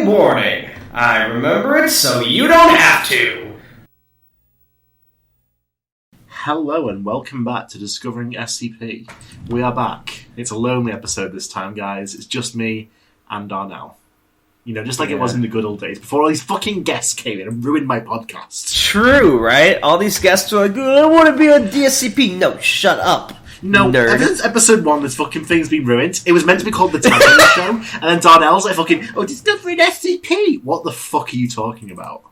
warning. I remember it so you don't have to. Hello and welcome back to Discovering SCP. We are back. It's a lonely episode this time, guys. It's just me and Darnell. You know, just like it was in the good old days, before all these fucking guests came in and ruined my podcast. True, right? All these guests are like, I want to be on DSCP. No, shut up. No, nerd. Ever since episode 1, this fucking thing's been ruined. It was meant to be called The Tanhoney Show, and then Darnell's like fucking, Discovering SCP! What the fuck are you talking about?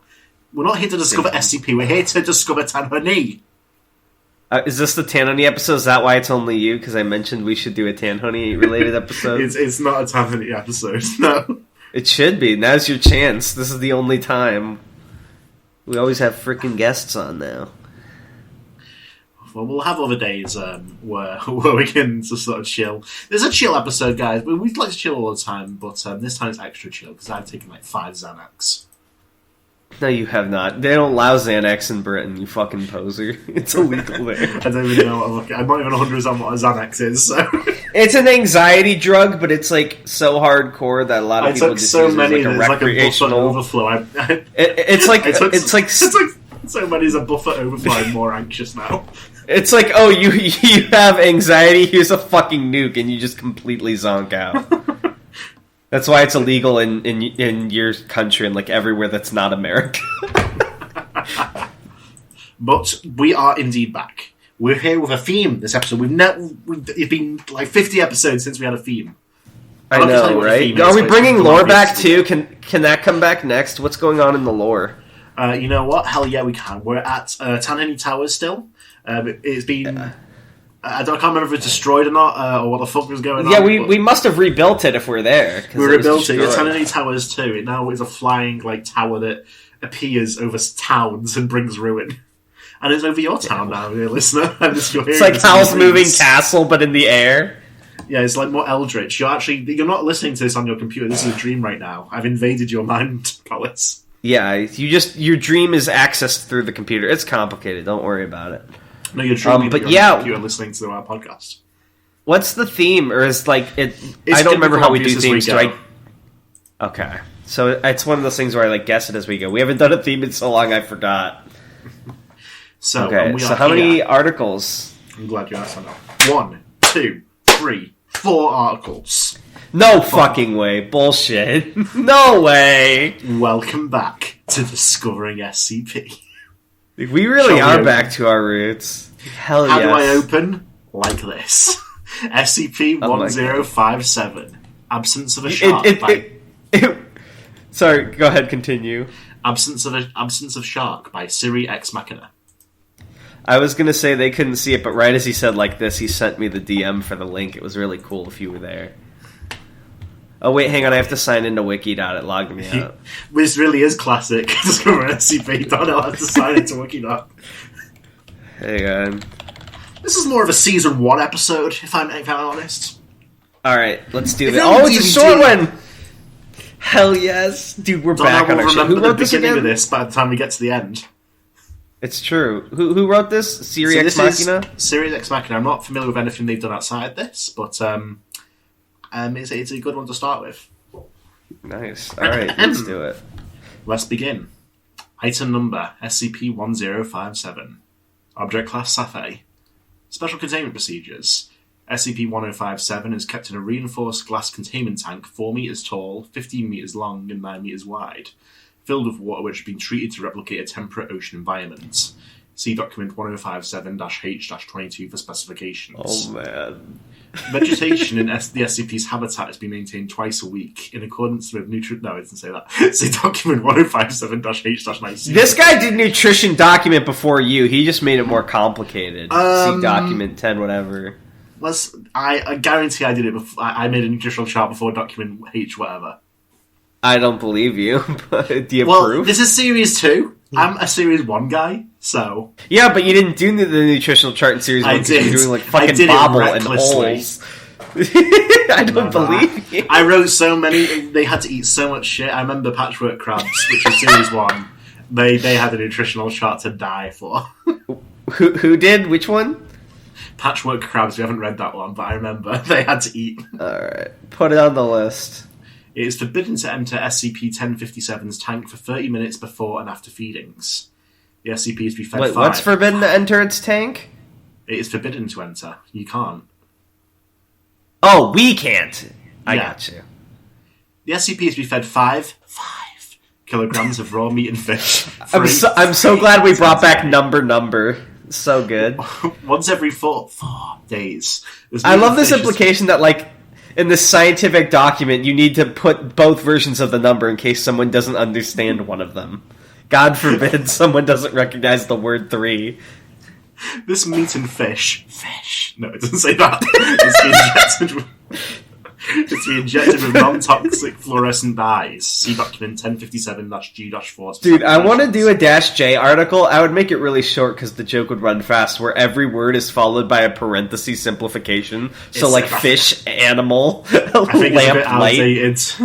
We're not here to discover SCP, we're here to discover Tanhoney. Is this the Tanhoney episode? Is that why it's only you? Because I mentioned we should do a Tanhoney-related episode? It's not a Tanhoney episode, no. It should be. Now's your chance. This is the only time. We always have freaking guests on now. Well, we'll have other days where we can just sort of chill. There's a chill episode, guys. We like to chill all the time, but this time it's extra chill because I've taken like 5 Xanax. No, you have not. They don't allow Xanax in Britain, you fucking poser. It's illegal there. I don't even know I'm not even 100% what a Xanax is, so... It's an anxiety drug, but it's like so hardcore that a lot of people just use it as like a recreational... Like a buffer overflow. It's like so many as a buffer overflow. I'm more anxious now. It's like, oh, you have anxiety, here's a fucking nuke, and you just completely zonk out. That's why it's illegal in your country and like everywhere that's not America. But we are indeed back. We're here with a theme this episode. It's been like 50 episodes since we had a theme. I know, right? Are we bringing lore back too? Can that come back next? What's going on in the lore? You know what? Hell yeah, we can. We're at Tanhoney Towers still. It's been... I can't remember if it's destroyed or not, or what the fuck was going on. Yeah, we must have rebuilt it if we're there. We rebuilt it. It's Tanhoney Towers too. It now is a flying tower that appears over towns and brings ruin. And it's over your town now, dear listener. It's like Howl's Moving Castle, but in the air. Yeah, it's like more eldritch. You're not listening to this on your computer. This is a dream right now. I've invaded your mind palace. Yeah, your dream is accessed through the computer. It's complicated. Don't worry about it. No, you're dreaming but yeah, you're listening to our podcast. What's the theme? Or is like it? I don't remember how we do themes. Okay, so it's one of those things where I like guess it as we go. We haven't done a theme in so long, I forgot. So how many articles? I'm glad you asked that. 1, 2, 3, 4 articles. No fucking way! Bullshit! No way! Welcome back to Discovering SCP. We really are back to our roots. Hell How yes. do I open? Like this. SCP-1057. Absence of a Shark. Sorry, go ahead, continue. Absence of Shark by Siri Ex Machina. I was going to say they couldn't see it, but right as he said like this, he sent me the DM for the link. It was really cool if you were there. Oh wait, hang on, I have to sign into Wiki.it. It logged me out. This really is classic. Discover SCP. Darnell has to sign into Wiki.it. Hang on. This is more of a season 1 episode, if I'm honest. Alright, let's do this. Oh, it's a short one! Hell yes. Dude, we're back on our shit. Who wrote this again? Of this by the time we get to the end. It's true. Who wrote this? Siri Ex Machina? Siri Ex Machina. I'm not familiar with anything they've done outside this, but it's a good one to start with. Nice. Alright, let's do it. Let's begin. Item number SCP-1057. Object Class Sapphire. Special Containment Procedures. SCP-1057 is kept in a reinforced glass containment tank 4 meters tall, 15 meters long, and 9 meters wide, filled with water which has been treated to replicate a temperate ocean environment. See document 1057-H-22 for specifications. Oh, man. Vegetation in the SCP's habitat has been maintained twice a week in accordance with No, it doesn't say that. See document 1057-H-19. This guy did nutrition document before you. He just made it more complicated. See document 10 whatever. I guarantee I did it before. I made a nutritional chart before document H whatever. I don't believe you, but do you proof? Well, this is Series 2. I'm a Series 1 guy, so... Yeah, but you didn't do the nutritional chart in Series 1 because you were doing like fucking bobble and holes. I don't believe you. I wrote so many, they had to eat so much shit. I remember Patchwork Crabs, which was Series 1. They had a nutritional chart to die for. Who did? Which one? Patchwork Crabs, we haven't read that one, but I remember they had to eat. Alright, put it on the list. It is forbidden to enter SCP-1057's tank for 30 minutes before and after feedings. The SCP is to be fed 5. What's forbidden to enter its tank? It is forbidden to enter. You can't. Oh, we can't. I got you. The SCP is to be fed 5 kilograms of raw meat and fish. I'm so glad we brought back number. So good. Once every 4 days. I love this implication that, like, in this scientific document, you need to put both versions of the number in case someone doesn't understand one of them. God forbid someone doesn't recognize the word 3. This meat and fish. No, it doesn't say that. It's be injected with non-toxic fluorescent dyes. See document 1057-G-4. Dude, I want to do a -J article. I would make it really short because the joke would run fast, where every word is followed by a parenthesis simplification. So, like, fish, animal, lamp, light.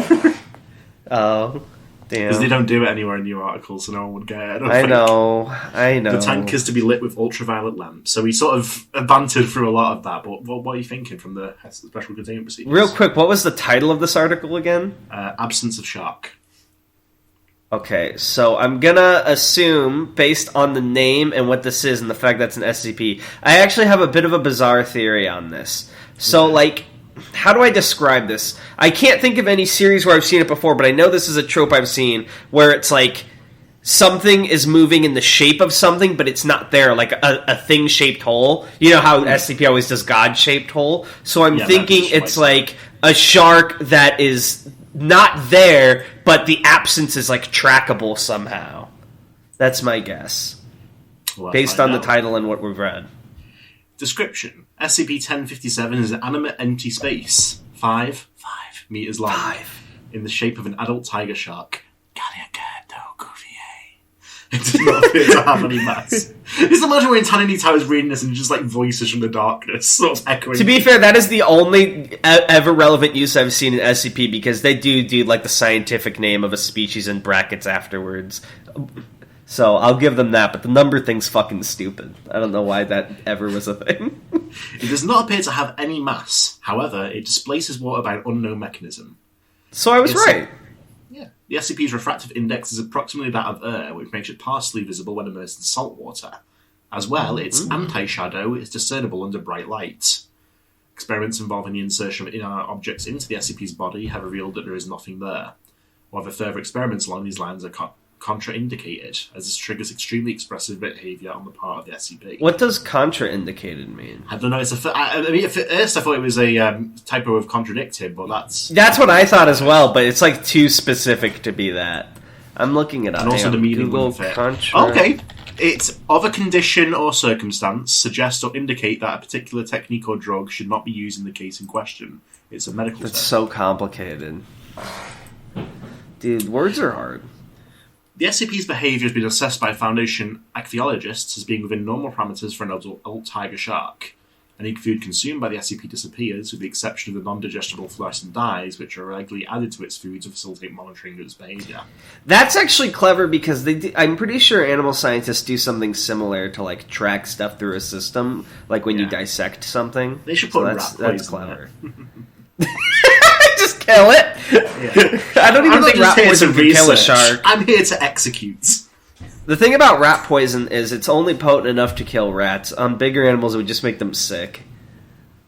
Oh, damn. Because they don't do it anywhere in new articles, so no one would get it. I know. The tank is to be lit with ultraviolet lamps. So we sort of bantered through a lot of that, but what are you thinking from the special containment procedures? Real quick, what was the title of this article again? Absence of shark. Okay, so I'm gonna assume, based on the name and what this is and the fact that's an SCP, I actually have a bit of a bizarre theory on this. So, like, how do I describe this? I can't think of any series where I've seen it before, but I know this is a trope I've seen, where it's like, something is moving in the shape of something, but it's not there, like a thing-shaped hole. You know how SCP always does God-shaped hole? So I'm thinking it's like a shark that is not there, but the absence is, like, trackable somehow. That's my guess. Based on the title and what we've read. Description. SCP-1057 is an animate empty space. 5 meters long. In the shape of an adult tiger shark. It does not appear to have any mass. Just imagine when TanyTower is reading this and just, like, voices from the darkness sort of echoing. To be fair, that is the only ever relevant use I've seen in SCP, because they do like the scientific name of a species in brackets afterwards. So I'll give them that, but the number thing's fucking stupid. I don't know why that ever was a thing. It does not appear to have any mass. However, it displaces water by an unknown mechanism. So I was right. The SCP's refractive index is approximately that of air, which makes it partially visible when immersed in salt water. As well, its anti-shadow is discernible under bright light. Experiments involving the insertion of inanimate objects into the SCP's body have revealed that there is nothing there. However, further experiments along these lines are contraindicated, as this triggers extremely expressive behaviour on the part of the SCP. What does contraindicated mean? I don't know. I mean, at first I thought it was a typo of contradicted, but that's what I thought as well. But it's, like, too specific to be that. I'm looking it up. And also the meaning Google of it. contra. Okay. It's of a condition or circumstance suggest or indicate that a particular technique or drug should not be used in the case in question. It's a medical term. That's so complicated. Dude, words are hard. The SCP's behaviour has been assessed by Foundation ichthyologists as being within normal parameters for an adult tiger shark. Any food consumed by the SCP disappears, with the exception of the non-digestible fluorescent dyes, which are regularly added to its food to facilitate monitoring of its behaviour. That's actually clever, because I'm pretty sure animal scientists do something similar to, like, track stuff through a system, like when you dissect something. They should put rat that's poison clever. Just kill it. Yeah. I don't even think rat poison can kill a shark. I'm here to execute. The thing about rat poison is it's only potent enough to kill rats. On bigger animals, it would just make them sick.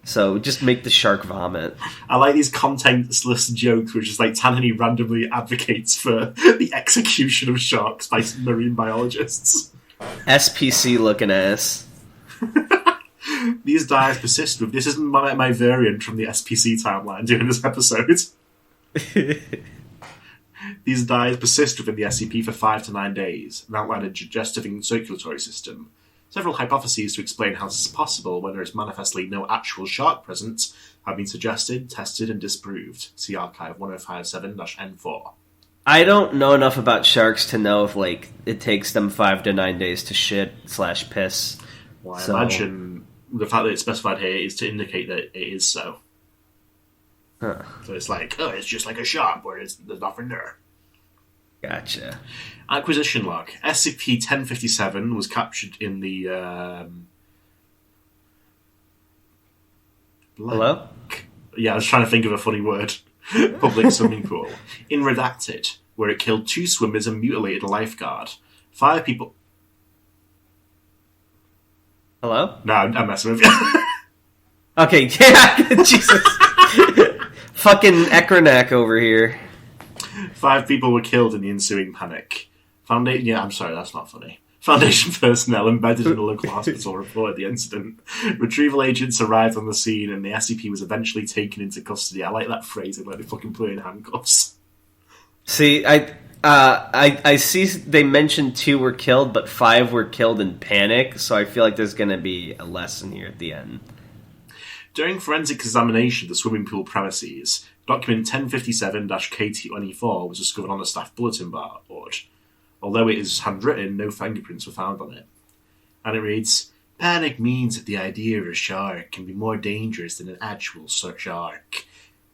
So just make the shark vomit. I like these contentless jokes, which is like Tanhony randomly advocates for the execution of sharks by marine biologists. SPC looking ass. These dyes persist with... This is my variant from the SPC timeline during this episode. These dyes persist within the SCP for 5 to 9 days and outline a digestive and circulatory system. Several hypotheses to explain how this is possible when there is manifestly no actual shark present have been suggested, tested, and disproved. See Archive 1057-N4. I don't know enough about sharks to know if, like, it takes them 5 to 9 days to shit/piss. Well, I imagine the fact that it's specified here is to indicate that it is so. Huh. So it's like, oh, it's just like a shark where there's nothing there. Gotcha. Acquisition log. SCP-1057 was captured in the... Hello? Yeah, I was trying to think of a funny word. public swimming pool in Redacted, where it killed 2 swimmers and mutilated a lifeguard. 5 people... Hello? No, I'm messing with you. Okay, yeah, Jesus. Fucking Ekranak over here. 5 people were killed in the ensuing panic. I'm sorry, that's not funny. Foundation personnel embedded in the local hospital reported the incident. Retrieval agents arrived on the scene and the SCP was eventually taken into custody. I like that phrasing, like they fucking put in handcuffs. See, I see they mentioned 2 were killed, but 5 were killed in panic, so I feel like there's going to be a lesson here at the end. During forensic examination of the swimming pool premises, document 1057-KT24 was discovered on the staff bulletin board. Although it is handwritten, no fingerprints were found on it. And it reads, "Panic means that the idea of a shark can be more dangerous than an actual shark.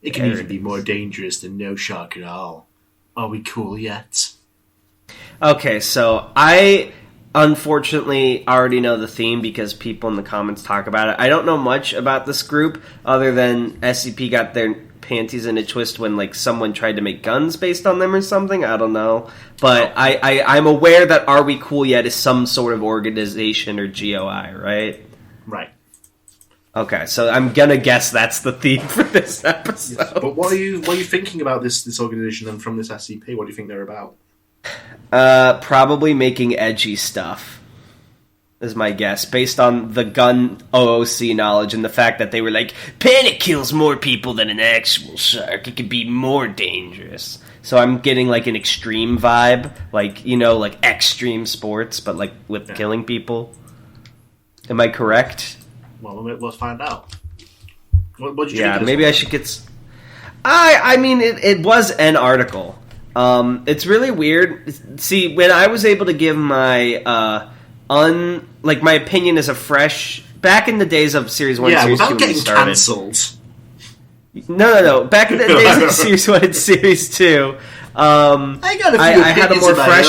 It can even be more dangerous than no shark at all. Are we cool yet?" Okay, so I unfortunately already know the theme because people in the comments talk about it. I don't know much about this group other than SCP got their panties in a twist when like someone tried to make guns based on them or something. I don't know. But I'm aware that Are We Cool Yet is some sort of organization or GOI, right? Right. Okay, so I'm gonna guess that's the theme for this episode. Yes, but what are you thinking about this organization and from this SCP? What do you think they're about? Probably making edgy stuff, is my guess, based on the gun OOC knowledge and the fact that they were like, panic kills more people than an actual shark. It could be more dangerous. So I'm getting like an extreme vibe, like, you know, like extreme sports, but like with killing people. Am I correct? Well, let's find out. What did you think? Yeah, maybe I should get... I mean, it was an article. It's really weird. See, when I was able to give my my opinion as a fresh... Back in the days of Series 1 and Series 2 without getting cancelled. No. Back in the days of Series 1 and Series 2, I had a more fresh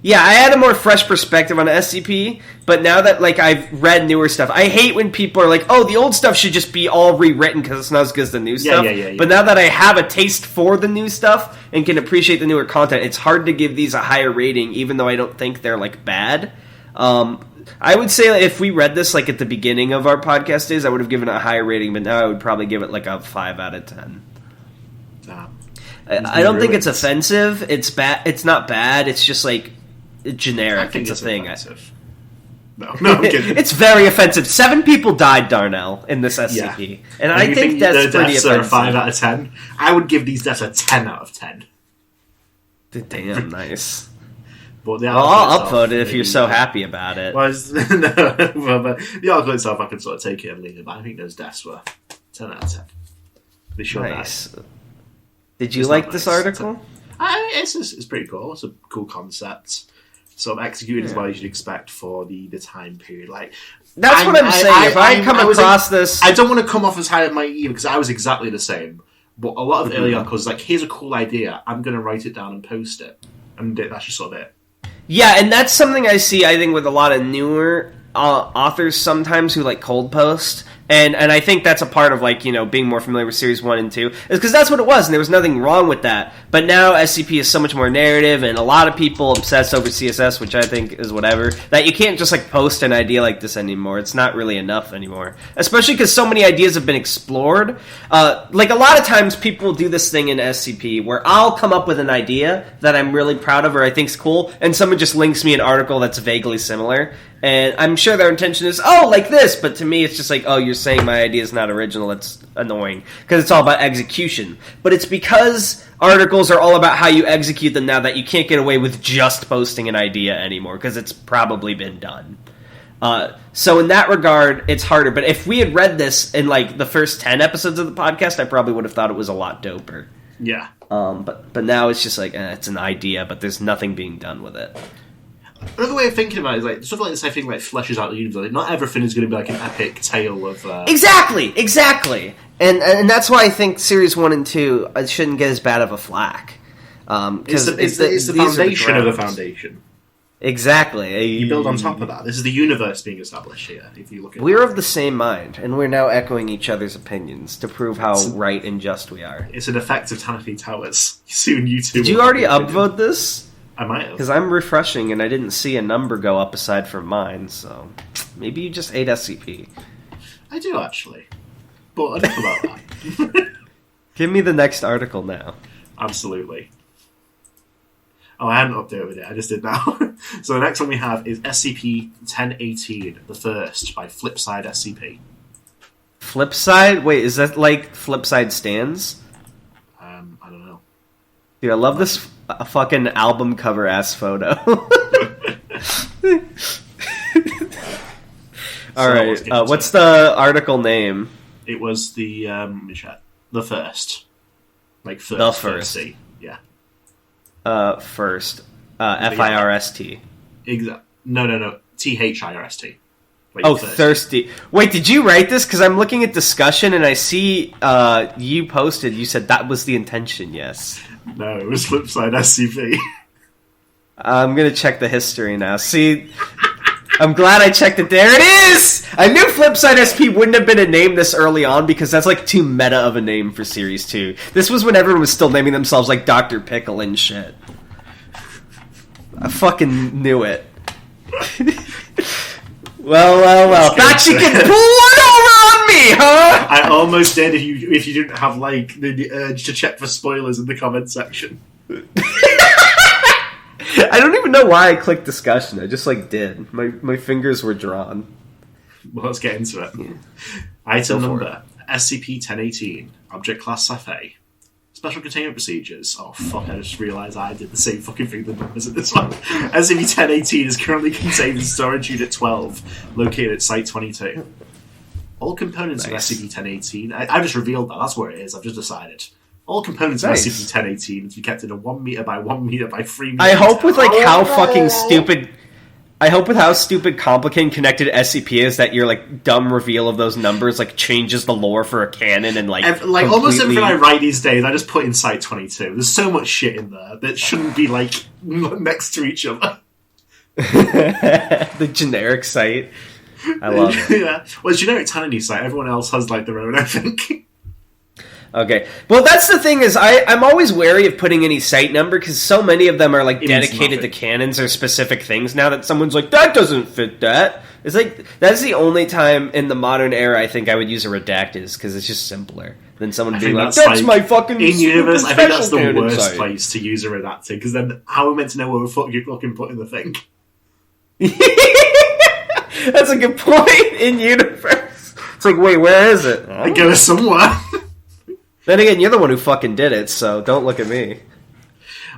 Yeah, I had a more fresh perspective on SCP, but now that like I've read newer stuff, I hate when people are like, "Oh, the old stuff should just be all rewritten because it's not as good as the new stuff." Yeah. But now that I have a taste for the new stuff and can appreciate the newer content, it's hard to give these a higher rating, even though I don't think they're like bad. I would say if we read this like at the beginning of our podcast days, I would have given it a higher rating, but now I would probably give it like a 5 out of 10. I don't think it's offensive. It's bad. It's not bad. It's just like generic. It's a thing. No, I'm kidding. It's very offensive. 7 people died, Darnell, in this SCP, and I think that's pretty offensive. Are a 5 out of 10. I would give these deaths a 10 out of 10. Damn, nice. But I'll upvote it if you're so happy about it. But the article itself, I can sort of take it and leave it. But I think those deaths were 10 out of 10. They sure nice. Did you like this article? It's pretty cool. It's a cool concept. Sort of executed as well as you'd expect for the time period. Like that's what I'm saying. If I come across this, I don't want to come off as high at my either because I was exactly the same. But a lot of early articles, like, here's a cool idea. I'm going to write it down and post it, and that's just sort of it. Yeah, and that's something I see. I think with a lot of newer authors sometimes who like cold post. And I think that's a part of, like, you know, being more familiar with Series 1 and 2. Is because that's what it was, and there was nothing wrong with that. But now SCP is so much more narrative, and a lot of people obsess over CSS, which I think is whatever, that you can't just, like, post an idea like this anymore. It's not really enough anymore. Especially because so many ideas have been explored. Like, a lot of times people do this thing in SCP where I'll come up with an idea that I'm really proud of or I think's cool, and someone just links me an article that's vaguely similar. And I'm sure their intention is, oh, like this, but to me it's just like, oh, you're saying my idea is not original. That's annoying, because it's all about execution. But it's because articles are all about how you execute them now that you can't get away with just posting an idea anymore, because it's probably been done. So in that regard, it's harder. But if we had read this in, like, the first 10 episodes of the podcast, I probably would have thought it was a lot doper. Yeah. But now it's just like, it's an idea, but there's nothing being done with it. Another way of thinking about it is like stuff like this. I think like fleshes out the universe. Like, not everything is going to be like an epic tale of. Exactly, and that's why I think Series 1 and 2 shouldn't get as bad of a flack. It's the foundation of the foundation. Exactly. You build on top of that. This is the universe being established here, if you look at We're of the same mind, and we're now echoing each other's opinions to prove how right and just we are. It's an effect of Tanathy Towers. Soon you two. Did you already upvote this? I might have. Because I'm refreshing and I didn't see a number go up aside from mine, so maybe you just ate SCP. I do, actually. But enough about that. Give me the next article now. Absolutely. Oh, I hadn't updated it. I just did now. So the next one we have is SCP-1018, the first, by Flipside SCP. Flipside? Wait, is that like Flipside Stands? I don't know. Dude, I love this fucking album cover ass photo. Alright, what's the article name? It was the, let me check. The first. Like first. The first. Yeah. First. F-I-R-S-T. Exactly. No. T-H-I-R-S-T. Like thirsty. Wait, did you write this? Because I'm looking at discussion and I see you posted, you said that was the intention, yes. No, it was Flipside SCP. I'm going to check the history now. See, I'm glad I checked it. There it is! I knew Flipside SP wouldn't have been a name this early on because that's like too meta of a name for Series 2. This was when everyone was still naming themselves like Dr. Pickle and shit. I fucking knew it. Well. Thought you could pull one over on me, huh? I almost did if you didn't have like the urge to check for spoilers in the comment section. I don't even know why I clicked discussion. I just like did. My fingers were drawn. Well, let's get into it. Yeah. Item number SCP-1018, Object Class Sapphire. Special containment procedures. Oh fuck, I just realised I did the same fucking thing with the numbers in this one. SCP-1018 is currently contained in Storage Unit 12, located at Site 22. All components of SCP-1018... I've just revealed that, that's where it is, I've just decided. All components of SCP-1018 is to be kept in a 1 meter by 1 meter by 3 meter... I hope with like how fucking stupid... I hope with how stupid, complicated, connected SCP is that your like dumb reveal of those numbers like changes the lore for a canon and like completely... almost everything I write these days, I just put in Site 22. There's so much shit in there that shouldn't be like next to each other. The generic site. I love it. Yeah, well, it's generic Tanady site. Everyone else has like their own, I think. Okay. Well, that's the thing is I'm always wary of putting any site number because so many of them are like dedicated to canons or specific things now that someone's like, that doesn't fit that. It's like, that's the only time in the modern era I think I would use a redacted because it's just simpler than someone being like, that's my fucking in-universe, I think that's the worst site. Place to use a redacted because then how are we meant to know where the fuck you're fucking putting the thing? That's a good point. In-universe. It's like, wait, where is it? It goes somewhere. Then again, you're the one who fucking did it, so don't look at me.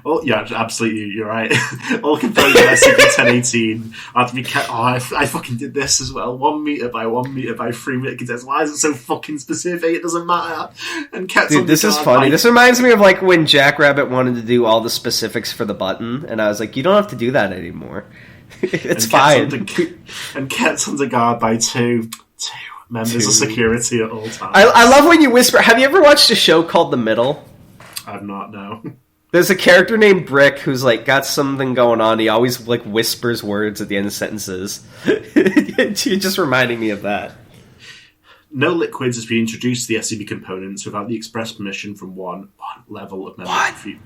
Oh, yeah, absolutely, you're right. All components of SCP-1018 have to be kept... Oh, I fucking did this as well. 1 meter by 1 meter by 3 meter containers. Why is it so fucking specific? It doesn't matter. And kept Dude, this is funny. This reminds me of like when Jackrabbit wanted to do all the specifics for the button, and I was like, you don't have to do that anymore. It's fine. And kept under guard by two members of security at all times. I love when you whisper. Have you ever watched a show called The Middle? I've not, no. There's a character named Brick who's like got something going on. He always like whispers words at the end of sentences. You're just reminding me of that. No liquids is to be introduced to the SCP components without the express permission from one level of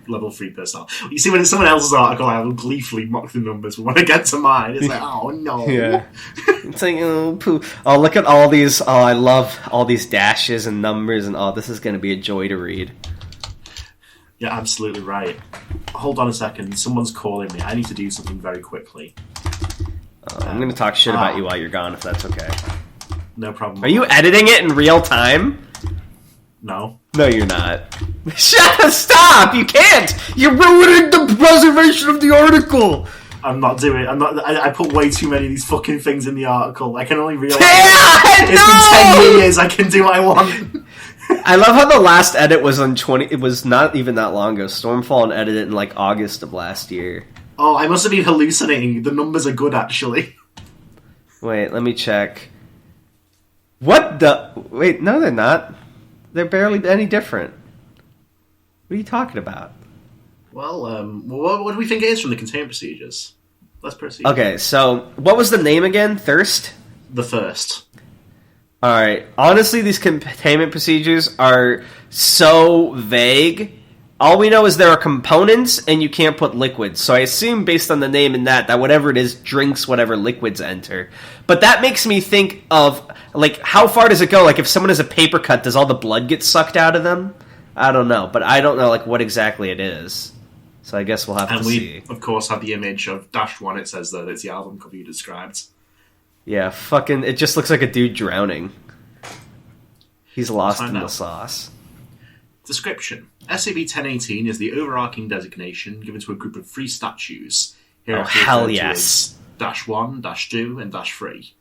level 3 personnel. You see, when it's someone else's article, I will gleefully mock the numbers, but when I get to mine, it's like, oh no. Yeah. It's like, oh, poo. Oh, look at all these. Oh, I love all these dashes and numbers, and oh, this is going to be a joy to read. You're absolutely right. Hold on a second. Someone's calling me. I need to do something very quickly. I'm going to talk shit about you while you're gone, if that's okay. No problem. Are you editing it in real time? No. No, you're not. Stop! You can't! You're ruining the preservation of the article! I'm not doing it. I put way too many of these fucking things in the article. I can only realize it's been 10 years. I can do what I want. I love how the last edit was on 20... It was not even that long ago. Stormfall edited it in like August of last year. Oh, I must have been hallucinating. The numbers are good, actually. Wait, let me check. What the... Wait, no, they're not. They're barely any different. What are you talking about? Well, what do we think it is from the containment procedures? let's proceed. Okay, so what was the name again? Thirst? The first. Alright, honestly, these containment procedures are so vague. All we know is there are components, and you can't put liquids. So I assume, based on the name and that whatever it is drinks whatever liquids enter. But that makes me think of, like, how far does it go? Like, if someone has a paper cut, does all the blood get sucked out of them? I don't know, but I don't know, like, what exactly it is. So I guess we'll have to see. And we, of course, have the image of -1. It says that it's the album cover you described. Yeah, fucking, it just looks like a dude drowning. He's lost in the sauce. Description. SCP-1018 is the overarching designation given to a group of 3 statues. Oh, hell yes. -1, -2, and -3.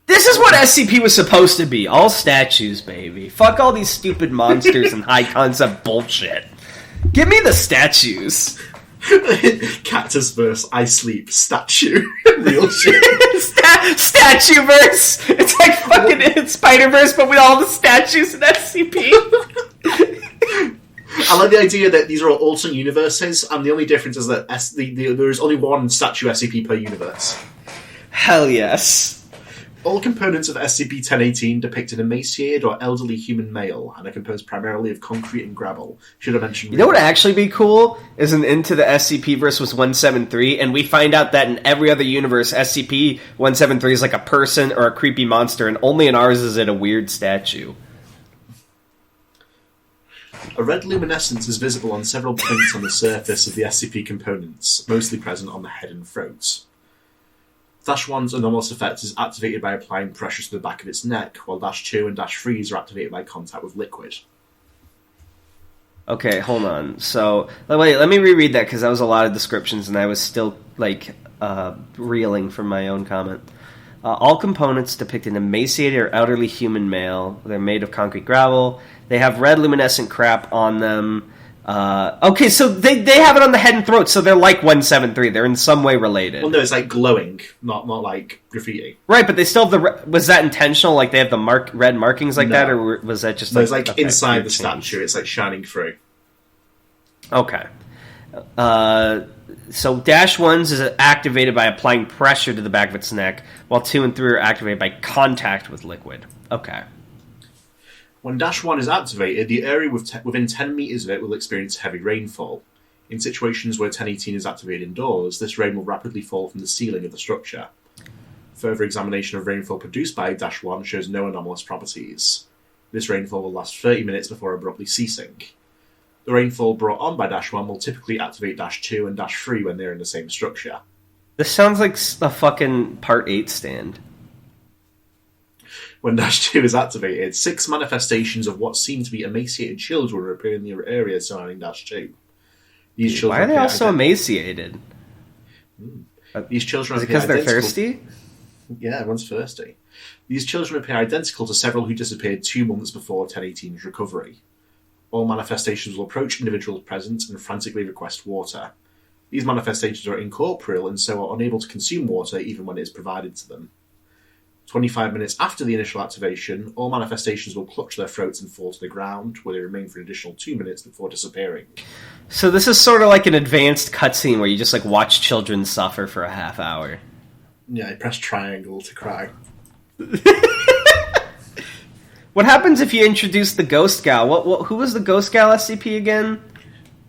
This is what SCP was supposed to be. All statues, baby. Fuck all these stupid monsters and high-concept bullshit. Give me the statues. Cactus verse, I sleep, statue. Real shit. Statue-verse! It's like fucking Spider-Verse, but with all the statues in SCP. I like the idea that these are all alternate universes, and the only difference is that there is only one statue SCP per universe. Hell yes. All components of SCP-1018 depict an emaciated or elderly human male, and are composed primarily of concrete and gravel. Should have mentioned... You know what would actually be cool? Is an Into the SCP-verse was 173, and we find out that in every other universe, SCP-173 is like a person or a creepy monster, and only in ours is it a weird statue. A red luminescence is visible on several points on the surface of the SCP components, mostly present on the head and throat. -1's anomalous effect is activated by applying pressure to the back of its neck, while -2 and -3's are activated by contact with liquid. Okay, hold on. So, wait, let me reread that, because that was a lot of descriptions, and I was still, like, reeling from my own comment. All components depict an emaciated or elderly human male. They're made of concrete gravel. They have red luminescent crap on them. Okay, so they have it on the head and throat, so they're like 173. They're in some way related. Well, no, it's like glowing, not like graffiti. Right, but they still have was that intentional? Like they have the red markings like that, or was that just like... No, it's like inside the statue, it's like shining through. Okay. So -1's is activated by applying pressure to the back of its neck, while 2 and 3 are activated by contact with liquid. Okay. When -1 is activated, the area within 10 meters of it will experience heavy rainfall. In situations where 1018 is activated indoors, this rain will rapidly fall from the ceiling of the structure. Further examination of rainfall produced by -1 shows no anomalous properties. This rainfall will last 30 minutes before abruptly ceasing. The rainfall brought on by -1 will typically activate -2 and -3 when they're in the same structure. This sounds like a fucking Part 8 stand. When -2 is activated, 6 manifestations of what seem to be emaciated children will appear in the area surrounding -2. These children Why are they all so emaciated? These children is it because they're thirsty? Yeah, everyone's thirsty. These children appear identical to several who disappeared 2 months before 1018's recovery. All manifestations will approach individuals present and frantically request water. These manifestations are incorporeal and so are unable to consume water even when it is provided to them. 25 minutes after the initial activation, all manifestations will clutch their throats and fall to the ground, where they remain for an additional 2 minutes before disappearing. So this is sort of like an advanced cutscene where you just like watch children suffer for a half hour. Yeah, I press triangle to cry. What happens if you introduce the ghost gal? Who was the ghost gal SCP again?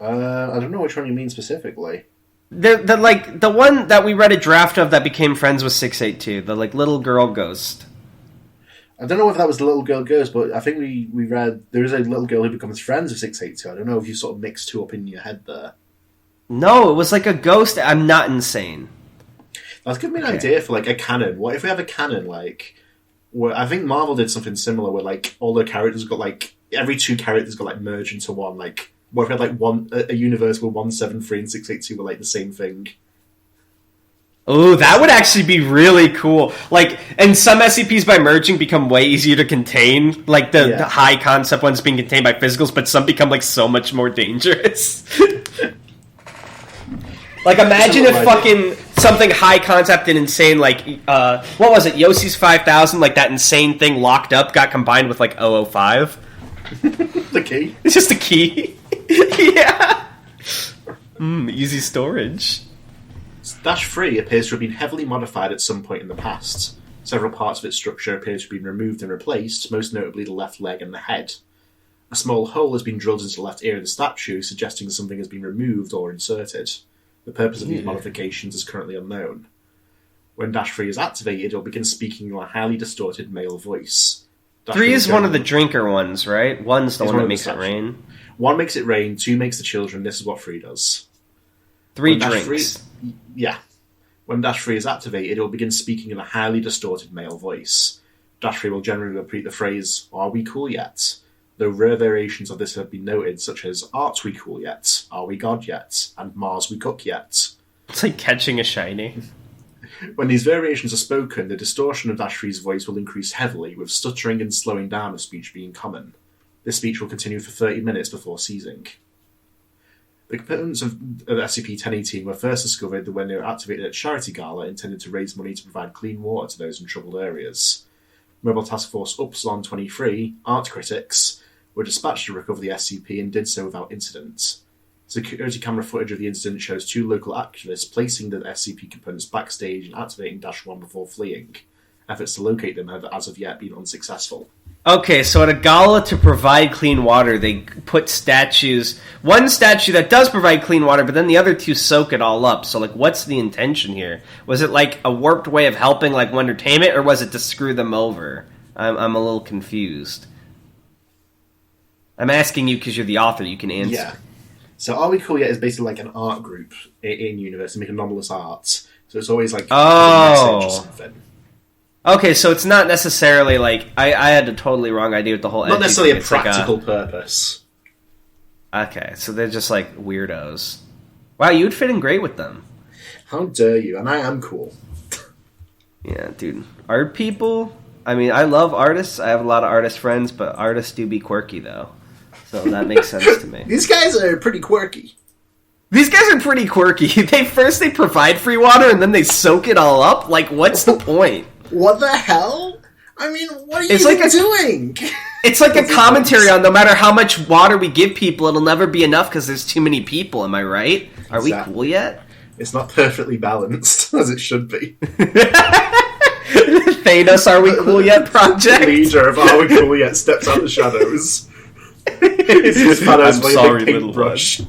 I don't know which one you mean specifically. The one that we read a draft of that became friends with 682, the like little girl ghost. I don't know if that was the little girl ghost, but I think we read there is a little girl who becomes friends with 682. I don't know if you sort of mixed 2 up in your head there. No, it was like a ghost. I'm not insane. That's giving me an idea for like a canon. What if we have a canon like where I think Marvel did something similar where like all the characters got like every 2 characters got like merged into one. Like what if we had like a universe where 173 and 682 were like the same thing? Oh, that would actually be really cool. Like, and some SCPs by merging become way easier to contain. Like the high concept ones being contained by physicals, but some become like so much more dangerous. Like, imagine if fucking something high concept and insane, like, what was it, Yossi's 5000, like that insane thing locked up, got combined with, like, 005? The key? It's just a key. Yeah. Easy storage. Dash-3 appears to have been heavily modified at some point in the past. Several parts of its structure appear to have been removed and replaced, most notably the left leg and the head. A small hole has been drilled into the left ear of the statue, suggesting something has been removed or inserted. The purpose of these modifications is currently unknown. When Dash-3 is activated, it will begin speaking in a highly distorted male voice. Dash 3 is one of the drinker ones, right? 1's the one that makes it rain. 1 makes it rain, 2 makes the children. This is what 3 does. 3 drinks. When Dash-3 is activated, it will begin speaking in a highly distorted male voice. Dash-3 will generally repeat the phrase, "Are we cool yet?" Though rare variations of this have been noted, such as, "Aren't we cool yet?" "Are we God yet?" and "Mars we cook yet?" It's like catching a shiny. When these variations are spoken, the distortion of Dash-3's voice will increase heavily, with stuttering and slowing down of speech being common. This speech will continue for 30 minutes before ceasing. The components of SCP-1018 were first discovered when they were activated at Charity Gala, intended to raise money to provide clean water to those in troubled areas. Mobile Task Force Upsilon 23, art critics, were dispatched to recover the SCP and did so without incident. Security camera footage of the incident shows 2 local activists placing the SCP components backstage and activating Dash-1 before fleeing. Efforts to locate them have as of yet been unsuccessful. Okay, so at a gala to provide clean water, they put statues. One statue that does provide clean water, but then the other 2 soak it all up. So, like, what's the intention here? Was it, like, a warped way of helping, like, entertainment, or was it to screw them over? I'm a little confused. I'm asking you because you're the author. You can answer. Yeah. So Are We Cool Yet is basically like an art group in universe. They make anomalous arts. So it's always like a message or something. Okay, so it's not necessarily like... I had a totally wrong idea with the whole... Not necessarily a practical purpose. Okay, so they're just like weirdos. Wow, you would fit in great with them. How dare you? And I am cool. Yeah, dude. Art people... I mean, I love artists. I have a lot of artist friends, but artists do be quirky, though. So that makes sense to me. These guys are pretty quirky. These guys are pretty quirky. They provide free water, and then they soak it all up? Like, what's the point? What the hell? I mean, what are you doing? It's like a commentary on no matter how much water we give people, it'll never be enough because there's too many people, am I right? Are we cool yet? It's not perfectly balanced, as it should be. Thanos, Are We Cool Yet project? The leader of Are We Cool Yet steps out of the shadows. It's Thanos with a big paintbrush.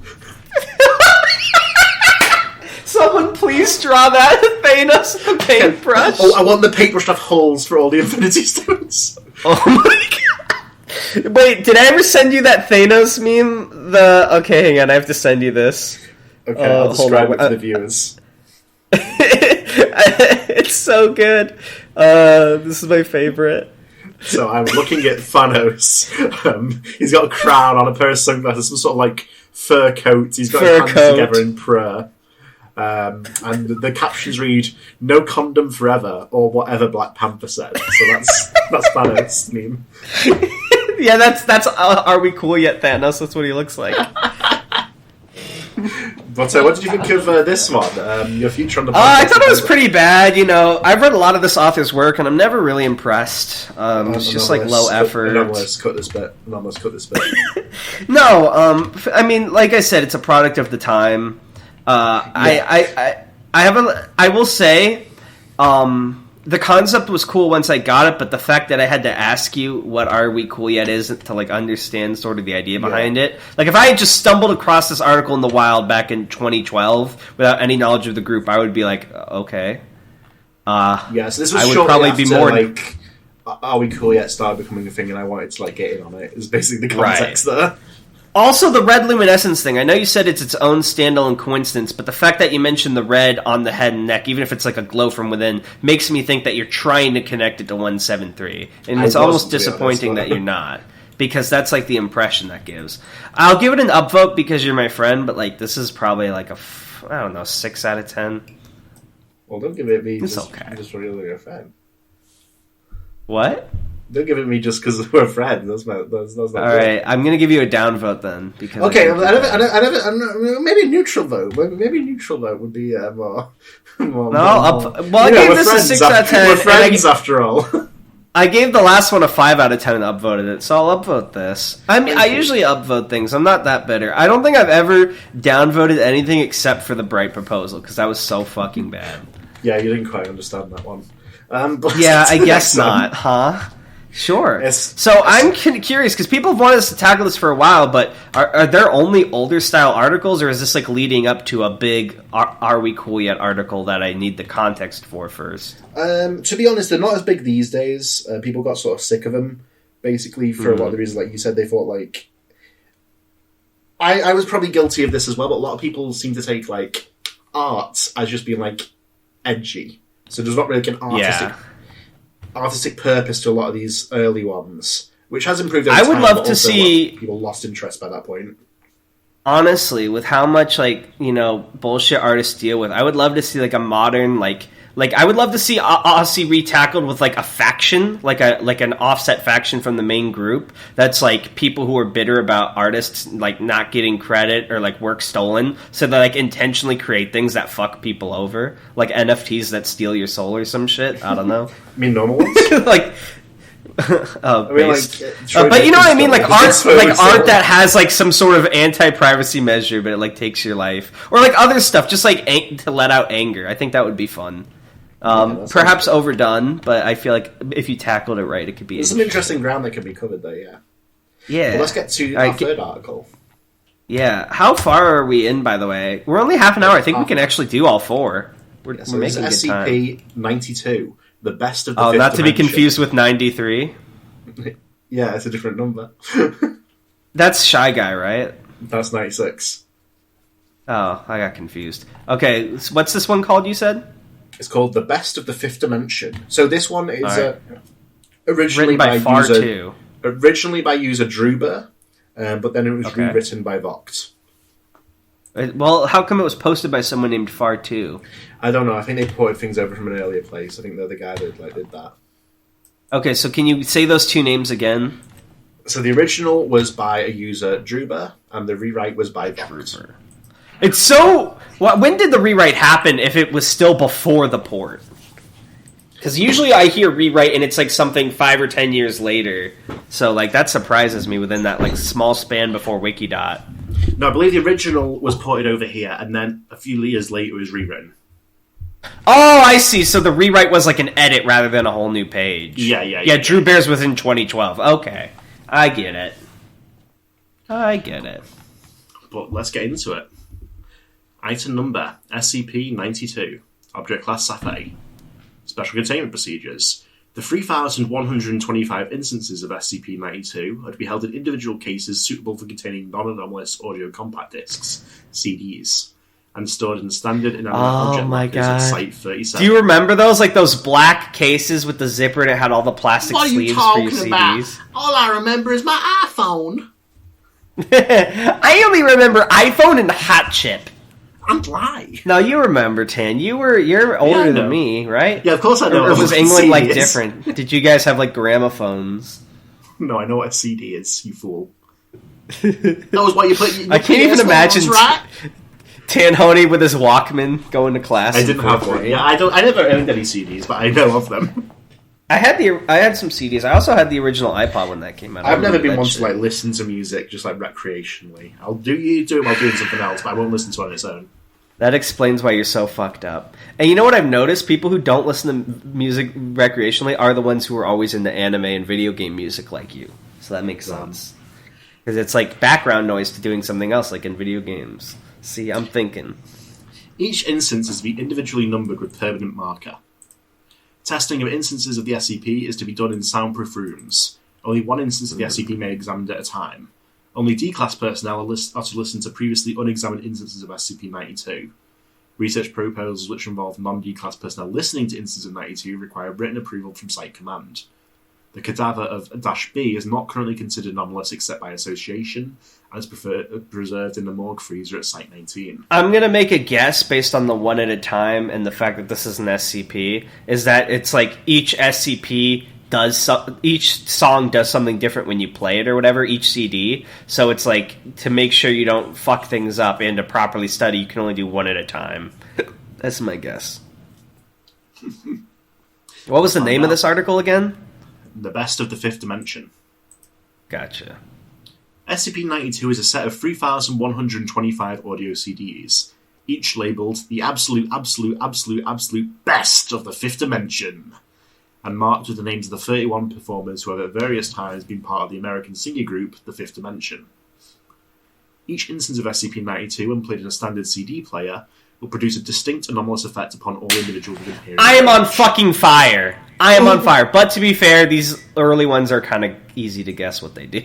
Someone please draw that Thanos with the paintbrush. Oh, I want the paintbrush to have holes for all the Infinity Stones. Oh my god. Wait, did I ever send you that Thanos meme? Okay, hang on, I have to send you this. Okay, I'll describe it to the viewers. It's so good. This is my favorite. So I'm looking at Thanos. He's got a crown on, a pair of sunglasses, some sort of like fur coat. He's got his hands together in prayer. And the captions read, "No condom forever," or whatever Black Panther said. So that's Thanos' meme. Yeah, that's Are We Cool Yet Thanos? That's what he looks like. But what did you think of this one? Your future on the podcast? I thought it was pretty bad. You know, I've read a lot of this author's work, and I'm never really impressed. It's just like low effort. Anomalous, cut this bit. Anomalous, cut this bit. No, I mean, like I said, it's a product of the time. I will say, the concept was cool once I got it, but the fact that I had to ask you what Are We Cool Yet is to like understand sort of the idea behind it. Like if I had just stumbled across this article in the wild back in 2012 without any knowledge of the group, I would be like, okay. So this was I would probably be more like Are We Cool Yet started becoming a thing, and I wanted to like get in on it. Is basically the context there. Also, the red luminescence thing. I know you said it's its own standalone coincidence, but the fact that you mentioned the red on the head and neck, even if it's like a glow from within, makes me think that you're trying to connect it to 173. And it's almost disappointing that you're not, because that's like the impression that gives. I'll give it an upvote because you're my friend, but like this is probably like a, 6 out of 10. Well, don't give it me it's just, okay. Just really a fan. What? Don't give it me just because we're friends. That's not all right. I'm gonna give you a downvote then because okay. Maybe a neutral vote. Maybe a neutral vote would be more. No, I gave this a 6 out of 10. We're friends after all. I gave the last one a 5 out of 10 and upvoted it, so I'll upvote this. I usually upvote things. I'm not that bitter. I don't think I've ever downvoted anything except for the Bright proposal, because that was so fucking bad. Yeah, you didn't quite understand that one. Yeah, I guess not, huh? Sure. So I'm curious, because people have wanted us to tackle this for a while, but are there only older style articles, or is this like leading up to a big Are We Cool Yet article that I need the context for first? To be honest, they're not as big these days. People got sort of sick of them, basically, for a lot of the reasons, like you said. They thought, like... I was probably guilty of this as well, but a lot of people seem to take, like, art as just being, like, edgy. So there's not really like an artistic purpose to a lot of these early ones, which has improved over time. I would love to see people lost interest by that point. Honestly, with how much bullshit artists deal with, I would love to see like a modern like I would love to see Aussie retackled with like a faction, like an offset faction from the main group. That's like people who are bitter about artists like not getting credit or like work stolen, so they like intentionally create things that fuck people over, like NFTs that steal your soul or some shit. I don't know. I mean, normal ones. Like. I mean, but you know what I mean, like art that has like some sort of anti-privacy measure, but it like takes your life, or like other stuff, just like to let out anger. I think that would be fun. Perhaps overdone, but I feel like if you tackled it right, it could be. There's some interesting ground that could be covered, though. Yeah. Yeah. Well, let's get to our third article. Yeah. How far are we in? By the way, we're only half an hour. I think we can actually do all four. We're making good time. SCP 92. The best of the fifth not to dimension. Be confused with 93. Yeah, it's a different number. That's Shy Guy, right? That's 96. Oh, I got confused. Okay, so what's this one called, you said? It's called The Best of the Fifth Dimension. So this one is originally by Far2. Originally by user Druber, but then it was rewritten by Voct. Well, how come it was posted by someone named Far2? I don't know. I think they ported things over from an earlier place. I think they're the guy that did that. Okay, so can you say those two names again? So the original was by a user Druber, and the rewrite was by Voct. It's so... when did the rewrite happen if it was still before the port? Because usually I hear rewrite and it's like something 5 or 10 years later. So like that surprises me within that like small span before Wikidot. No, I believe the original was ported over here, and then a few years later it was rewritten. Oh, I see. So the rewrite was like an edit rather than a whole new page. Yeah, Drew Bears was in 2012. Okay. I get it. But let's get into it. Item number, SCP-92. Object Class SAF-A. Special Containment Procedures. The 3,125 instances of SCP-92 are to be held in individual cases suitable for containing non-anomalous audio compact discs, CDs, and stored in standard inanimate object lockers at Site-37. Do you remember those? Like those black cases with the zipper and it had all the plastic sleeves for your CDs? All I remember is my iPhone. I only remember iPhone and Hot Chip. I'm lying. No, you remember, Tan. You're older than me, right? Yeah, of course I know. Or was England like different? Did you guys have like gramophones? No, I know what a CD is, you fool. That was what you put. I can't even imagine Tan Honey with his Walkman going to class. I didn't have one. Yeah, I never owned any CDs, but I know of them. I had some CDs. I also had the original iPod when that came out. I've never been one to like listen to music just like recreationally. I'll do it while doing something else, but I won't listen to it on its own. That explains why you're so fucked up. And you know what I've noticed? People who don't listen to music recreationally are the ones who are always into anime and video game music like you. So that makes sense. Because it's like background noise to doing something else, like in video games. See, I'm thinking. Each instance is to be individually numbered with permanent marker. Testing of instances of the SCP is to be done in soundproof rooms. Only one instance of the SCP may be examined at a time. Only D-Class personnel are to listen to previously unexamined instances of SCP-92. Research proposals which involve non-D-Class personnel listening to instances of 92 require written approval from Site Command. The cadaver of -B is not currently considered anomalous except by association, and is preserved in the morgue freezer at Site 19. I'm going to make a guess based on the one at a time and the fact that this is an SCP, is that it's like each SCP each song does something different when you play it or whatever, each CD. So it's like, to make sure you don't fuck things up and to properly study, you can only do one at a time. That's my guess. What was the name of this article again? The best of the fifth dimension. Gotcha. SCP-92 is a set of 3,125 audio CDs, each labelled the absolute best of the fifth dimension, and marked with the names of the 31 performers who have at various times been part of the American singer group, the Fifth Dimension. Each instance of SCP-92, when played in a standard CD player, will produce a distinct anomalous effect upon all individuals within hearing. I am on fucking fire! I am on fire. But to be fair, these early ones are kind of easy to guess what they do.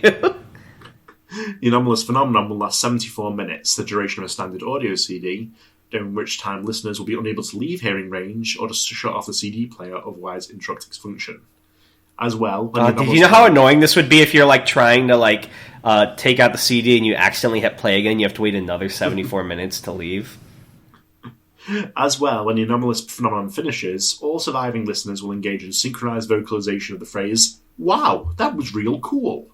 The anomalous phenomenon will last 74 minutes, the duration of a standard audio CD, during which time listeners will be unable to leave hearing range or just shut off the CD player, otherwise interrupt its function. As well... Did you know how annoying this would be if you're trying to take out the CD and you accidentally hit play again, you have to wait another 74 minutes to leave? As well, when the anomalous phenomenon finishes, all surviving listeners will engage in synchronized vocalization of the phrase, "Wow, that was real cool."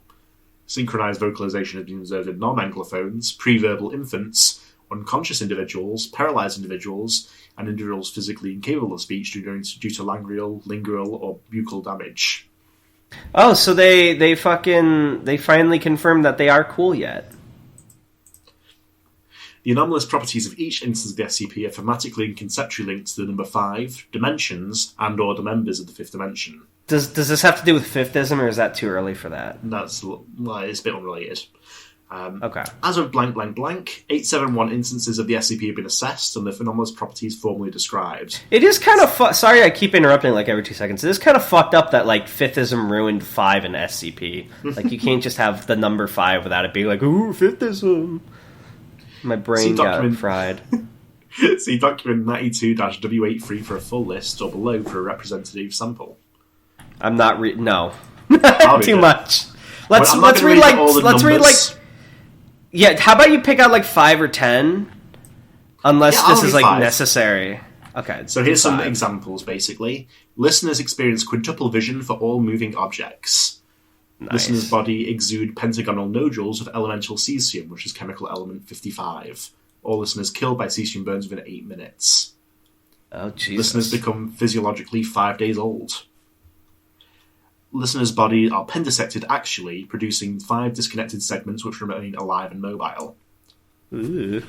Synchronized vocalization has been observed in non-anglophones, pre-verbal infants, unconscious individuals, paralyzed individuals, and individuals physically incapable of speech due to lingual, or buccal damage. Oh, so they finally confirmed that they are cool yet. The anomalous properties of each instance of the SCP are thematically and conceptually linked to the number 5, dimensions, and/or the members of the fifth dimension. Does this have to do with fiftism, or is that too early for that? It's a bit unrelated. Okay. As of blank, 871 instances of the SCP have been assessed, and the anomalous properties formally described. It is kind of sorry, I keep interrupting every 2 seconds. It is kind of fucked up that fiftism ruined 5 in SCP. You can't just have the number 5 without it being ooh, fiftism. My brain got fried. See document 92-W83 for a full list, or below for a representative sample. I'm not no. Too much. Let's read yeah, how about you pick out 5 or 10? Unless this is 5. Necessary. Okay. So here's some examples, basically. Listeners experience quintuple vision for all moving objects. Nice. Listener's body exude pentagonal nodules of elemental cesium, which is chemical element 55. All listeners killed by cesium burns within 8 minutes. Oh, Jesus. Listeners become physiologically 5 days old. Listeners' bodies are pendisected axially, producing 5 disconnected segments which remain alive and mobile. Ooh.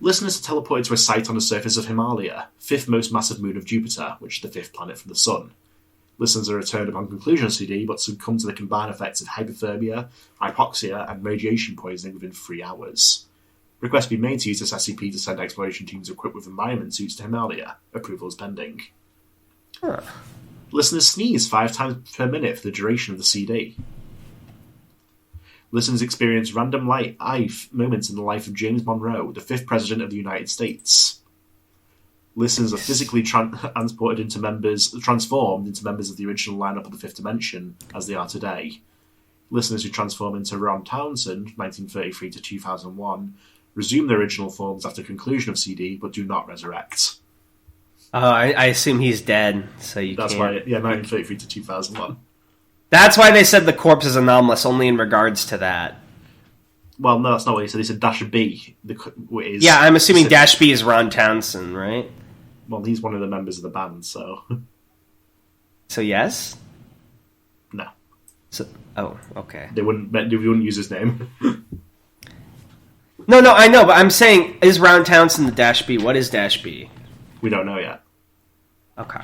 Listeners are teleported to a site on the surface of Himalaya, 5th most massive moon of Jupiter, which is the 5th planet from the Sun. Listeners are returned upon conclusion of CD, but succumb to the combined effects of hypothermia, hypoxia, and radiation poisoning within 3 hours. Requests be made to use this SCP to send exploration teams equipped with environment suits to Himalaya. Approval is pending. Huh. Listeners sneeze 5 times per minute for the duration of the CD. Listeners experience random eye moments in the life of James Monroe, the 5th President of the United States. Listeners are physically transformed into members of the original lineup of the Fifth Dimension, as they are today. Listeners who transform into Ron Townsend, 1933 to 2001, resume their original forms after conclusion of CD, but do not resurrect. I assume he's dead, so That's can't. Why, 1933 to 2001. That's why they said the corpse is anomalous, only in regards to that. Well, no, that's not what they said. They said Dash B. Yeah, I'm assuming Dash B is Ron Townsend, right? Well, he's one of the members of the band, so... So yes? No. So, okay. They wouldn't use his name. No, I know, but I'm saying, is Ron Townsend the Dash B? What is Dash B? We don't know yet. Okay.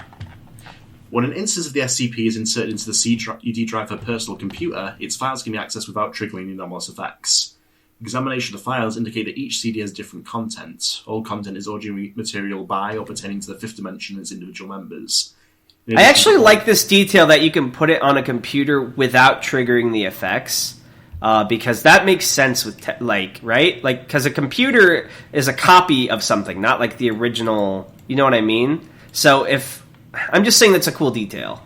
When an instance of the SCP is inserted into the CD drive of a personal computer, its files can be accessed without triggering the anomalous effects. Examination of the files indicate that each CD has different content. All content is audio material by or pertaining to the fifth dimension and its individual members. I actually like this detail that you can put it on a computer without triggering the effects, because that makes sense with, right? Because a computer is a copy of something, not the original, you know what I mean? So I'm just saying that's a cool detail.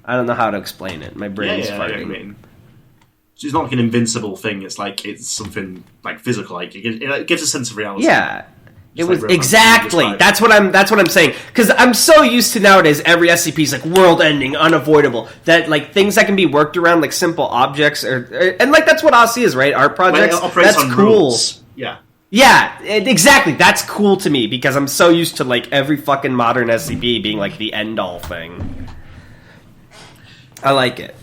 I don't know how to explain it. My brain's farting. I mean. It's not an invincible thing. It's something physical. It gives a sense of reality. Yeah, it was exactly. That's what I'm saying. Because I'm so used to nowadays every SCP is world-ending, unavoidable. That things that can be worked around, simple objects, and that's what OSC is, right? Art projects. That's cool. Rules. Yeah. Yeah, exactly. That's cool to me because I'm so used to every fucking modern SCP being the end-all thing. I like it.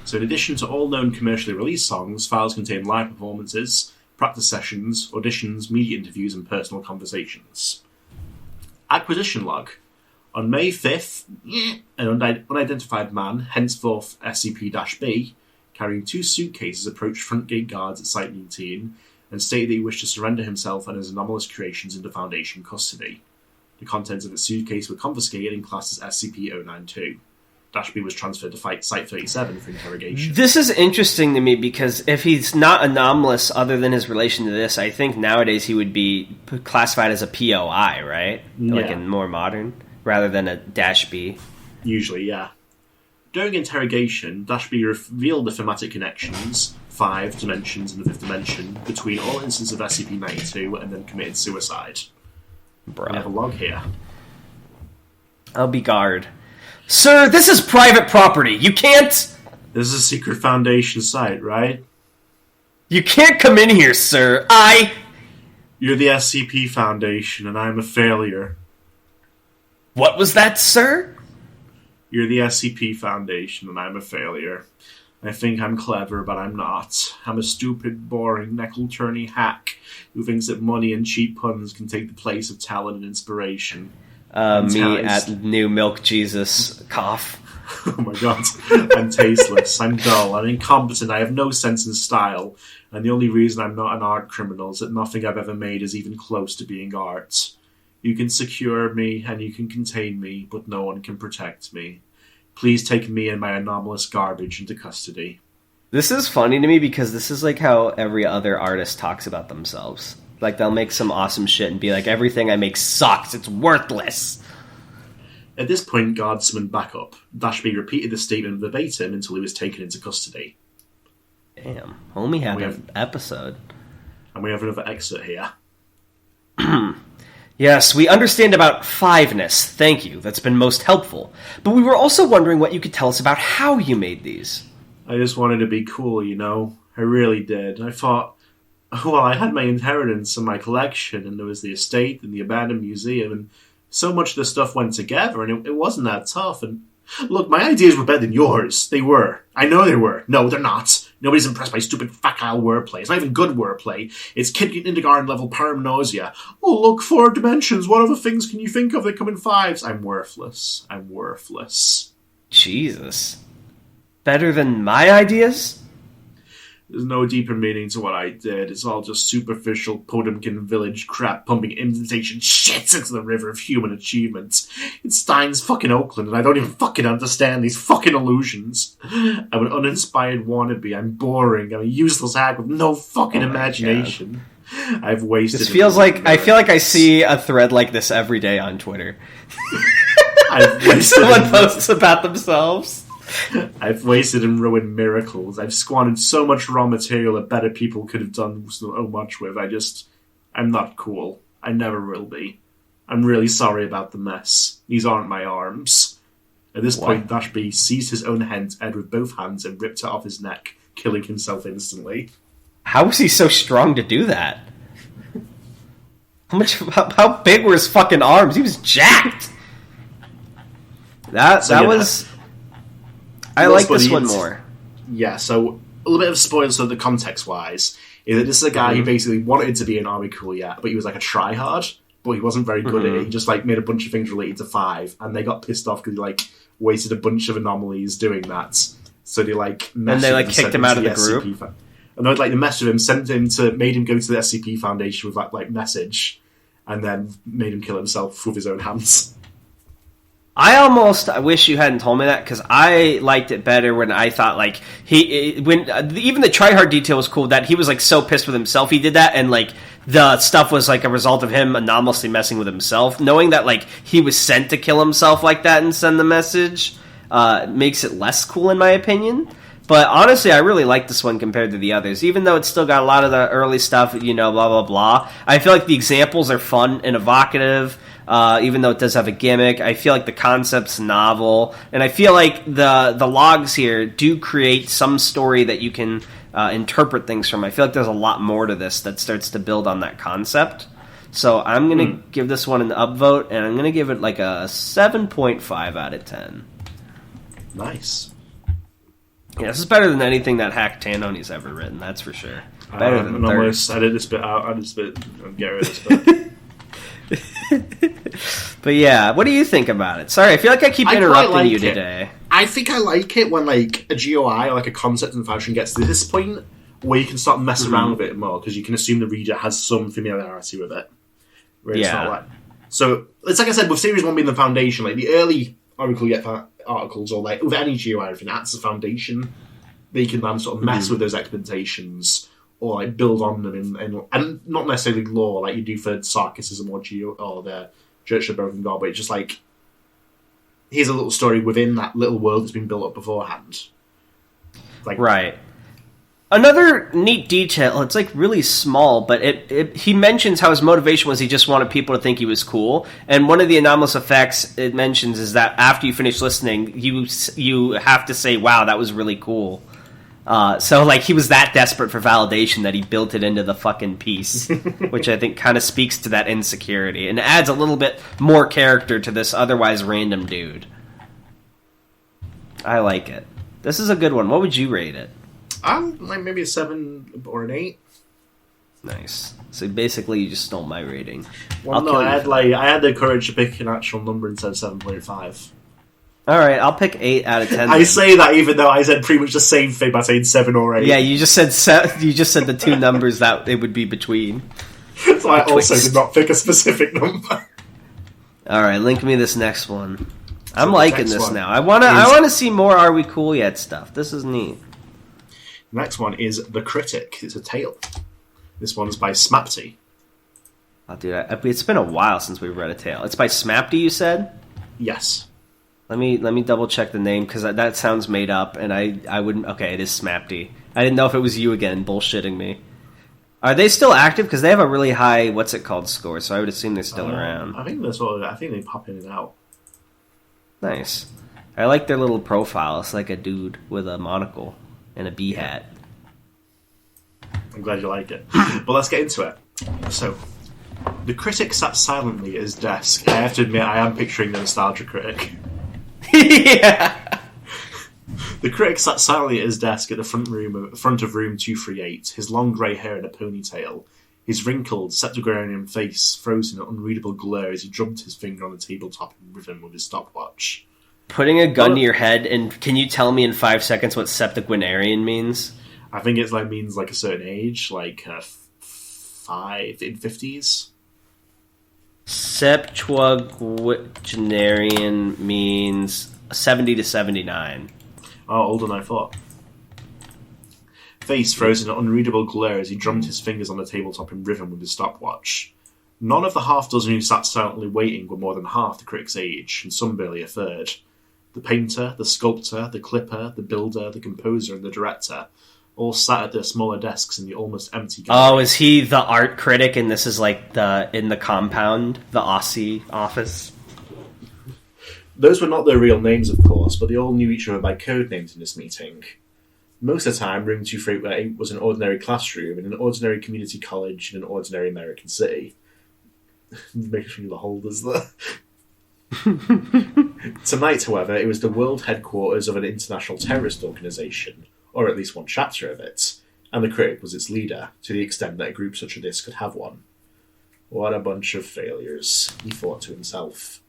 So in addition to all known commercially released songs, files contain live performances, practice sessions, auditions, media interviews, and personal conversations. Acquisition log. On May 5th, an unidentified man, henceforth SCP-B, carrying 2 suitcases, approached front gate guards at Site-19 and stated that he wished to surrender himself and his anomalous creations into Foundation custody. The contents of his suitcase were confiscated and classed as SCP-092. -B was transferred to Site-37 for interrogation. This is interesting to me because if he's not anomalous other than his relation to this, I think nowadays he would be classified as a POI, right? Yeah. Like in more modern, rather than a -B. Usually, yeah. During interrogation, -B revealed the thematic connections, 5 dimensions in the 5th dimension, between all instances of SCP-92 and then committed suicide. Bruh. We have a log here. I'll be guard. Sir, this is private property. You can't... This is a secret Foundation site, right? You can't come in here, sir. You're the SCP Foundation, and I'm a failure. What was that, sir? You're the SCP Foundation, and I'm a failure. I think I'm clever, but I'm not. I'm a stupid, boring, knuckle-turny hack who thinks that money and cheap puns can take the place of talent and inspiration. Me at New Milk Jesus. Cough. Oh my god. I'm tasteless, I'm dull, I'm incompetent, I have no sense and style, and the only reason I'm not an art criminal is that nothing I've ever made is even close to being art. You can secure me, and you can contain me, but no one can protect me. Please take me and my anomalous garbage into custody. This is funny to me because this is like how every other artist talks about themselves. Like, they'll make some awesome shit and be like, everything I make sucks, it's worthless. At this point, guards summoned backup. -B repeated the statement verbatim until he was taken into custody. Damn, homie had an episode. And we have another excerpt here. Yes, we understand about 5-ness, thank you, that's been most helpful. But we were also wondering what you could tell us about how you made these. I just wanted to be cool, you know? I really did. I thought, well, I had my inheritance and my collection, and there was the estate and the abandoned museum, and so much of the stuff went together, and it wasn't that tough. And look, my ideas were better than yours. They were. I know they were. No, they're not. Nobody's impressed by stupid facile wordplay. It's not even good wordplay. It's kindergarten level paranoia. Oh, look, 4 dimensions. What other things can you think of that come in 5s? I'm worthless. I'm worthless. Jesus. Better than my ideas? There's no deeper meaning to what I did. It's all just superficial Potemkin village crap pumping imitation shit into the river of human achievements. It's Stein's fucking Oakland, and I don't even fucking understand these fucking illusions. I'm an uninspired wannabe. I'm boring. I'm a useless hack with no fucking imagination. God. I've wasted... This feels like... I feel like I see a thread like this every day on Twitter. Someone posts about themselves. I've wasted and ruined miracles. I've squandered so much raw material that better people could have done so much with. I'm not cool. I never will be. I'm really sorry about the mess. These aren't my arms. At this point, -B seized his own head with both hands and ripped it off his neck, killing himself instantly. How was he so strong to do that? How big were his fucking arms? He was jacked! I like this one more. Yeah, so a little bit of spoilers so the context-wise is that this is a guy who basically wanted to be an army cool yet, but he was like a try-hard, but he wasn't very good at it. He just like made a bunch of things related to 5, and they got pissed off because he like wasted a bunch of anomalies doing that. So they like kicked him out of the group. And they messed with him, made him go to the SCP Foundation with that like message, and then made him kill himself with his own hands. I wish you hadn't told me that, because I liked it better when I thought, like, even the tryhard detail was cool, that he was, like, so pissed with himself he did that, and, like, the stuff was, like, a result of him anomalously messing with himself. Knowing that, like, he was sent to kill himself like that and send the message makes it less cool, in my opinion. But honestly, I really like this one compared to the others. Even though it's still got a lot of the early stuff, you know, blah, blah, blah. I feel like the examples are fun and evocative. Even though it does have a gimmick, I feel like the concept's novel, and I feel like the logs here do create some story that you can interpret things from. I feel like there's a lot more to this that starts to build on that concept. So I'm going to give this one an upvote, and I'm going to give it like a 7.5 out of 10. Nice. Yeah, this is better than anything that Hack Tanoni's ever written, that's for sure. Better than and almost edit this bit out, and get rid of this bit. But yeah, what do you think about it? Sorry, I feel like I keep interrupting you today. I think I like it when like a GOI or like a concept in the function gets to this point where you can start messing around with it more because you can assume the reader has some familiarity with it. Where it's not like... So it's like I said with Series 1 being the foundation, like the early Oracle Get articles or like with any GOI or anything, that's the foundation. They can then sort of mess with those expectations or like build on them and not necessarily lore like you do for Sarcasm or the Church of the Broken God, but it's just like here's a little story within that little world that's been built up beforehand. Like, right. Another neat detail, it's like really small, but he mentions how his motivation was he just wanted people to think he was cool. And one of the anomalous effects it mentions is that after you finish listening, you have to say, wow, that was really cool. So like he was that desperate for validation that he built it into the fucking piece, which I think kind of speaks to that insecurity and adds a little bit more character to this otherwise random dude. I like it. This is a good one. What would you rate it? Like maybe a 7 or an 8. Nice. So basically, you just stole my rating. Well, no, I had the courage to pick an actual number instead of 7.5. All right, I'll pick 8 out of 10. I say that even though I said pretty much the same thing by saying 7 or 8. Yeah, you just said the two numbers that it would be between. So I also did not pick a specific number. All right, link me this next one. I'm liking this now. I wanna see more Are We Cool Yet stuff. This is neat. The next one is The Critic. It's a tale. This one's by Smapty. Oh, dude, it's been a while since we read a tale. It's by Smapty, you said? Yes. Let me double check the name because that sounds made up, and I wouldn't. Okay, it is Smapty. I didn't know if it was you again bullshitting me. Are they still active? Because they have a really high score, so I would assume they're still around. I think they pop in and out. Nice. I like their little profile. It's like a dude with a monocle and a bee hat. I'm glad you like it. But let's get into it. So, the critic sat silently at his desk. I have to admit, I am picturing the nostalgia critic. Yeah. The critic sat silently at his desk at the front of room 238, his long grey hair in a ponytail, his wrinkled, septuagenarian face frozen in unreadable glare as he drummed his finger on the tabletop in rhythm with his stopwatch. Putting a gun to your head, and can you tell me in 5 seconds what septuagenarian means? I think it means like a certain age, like 5 in 50s. Septuagenarian means 70 to 79. Oh, older than I thought. Face frozen in unreadable glare as he drummed his fingers on the tabletop in rhythm with his stopwatch. None of the half-dozen who sat silently waiting were more than half the critic's age, and some barely a third. The painter, the sculptor, the clipper, the builder, the composer, and the director all sat at their smaller desks in the almost empty gallery. Oh, is he the art critic, and this is like in the compound, the Aussie office? Those were not their real names, of course, but they all knew each other by code names in this meeting. Most of the time, room 238 was an ordinary classroom in an ordinary community college in an ordinary American city. Making sure the holders there. Tonight, however, it was the world headquarters of an international terrorist organisation, or at least one chapter of it, and the critic was its leader, to the extent that a group such as this could have one. What a bunch of failures, he thought to himself.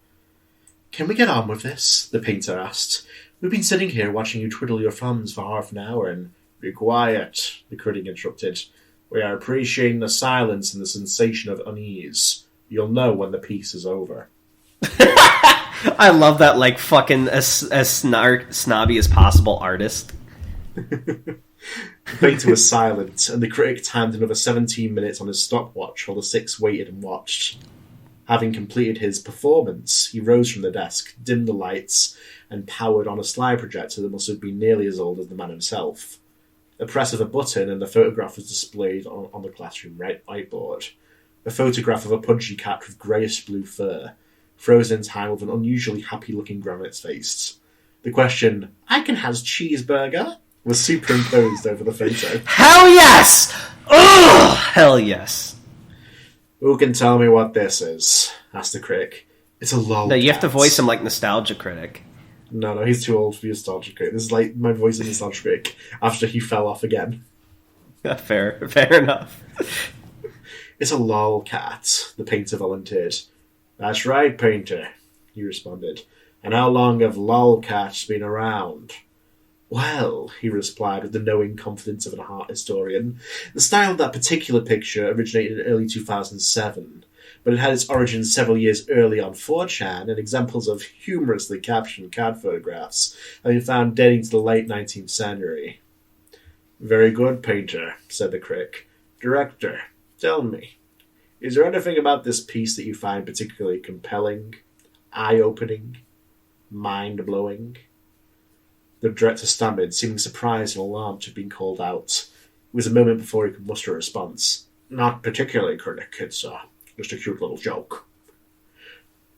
Can we get on with this? The painter asked. We've been sitting here watching you twiddle your thumbs for half an hour and... Be quiet, the critic interrupted. We are appreciating the silence and the sensation of unease. You'll know when the piece is over. I love that, like, fucking as snobby as possible artist. The painter was silent, and the critic timed another 17 minutes on his stopwatch while the six waited and watched. Having completed his performance, he rose from the desk, dimmed the lights, and powered on a slide projector that must have been nearly as old as the man himself. A press of a button, and the photograph was displayed on the classroom whiteboard. A photograph of a pudgy cat with greyish-blue fur, frozen in time with an unusually happy-looking grin on its face. The question, "I can has cheeseburger?" was superimposed over the photo. Hell yes! Ugh! Hell yes. Who can tell me what this is? Asked the critic. It's a lolcat. No, you have to voice him like Nostalgia Critic. No, he's too old for Nostalgia Critic. This is like my voice in Nostalgia Critic after he fell off again. Fair enough. It's a lolcat, the painter volunteered. That's right, painter, he responded. And how long have lolcats been around? Well, he replied with the knowing confidence of an art historian, the style of that particular picture originated in early 2007, but it had its origins several years early on 4chan, and examples of humorously captioned card photographs have been found dating to the late 19th century. Very good, painter, said the critic. Director, tell me, is there anything about this piece that you find particularly compelling, eye-opening, mind-blowing? The director stammered, seeming surprised and alarmed to have been called out. It was a moment before he could muster a response. Not particularly, critic. It's just a cute little joke.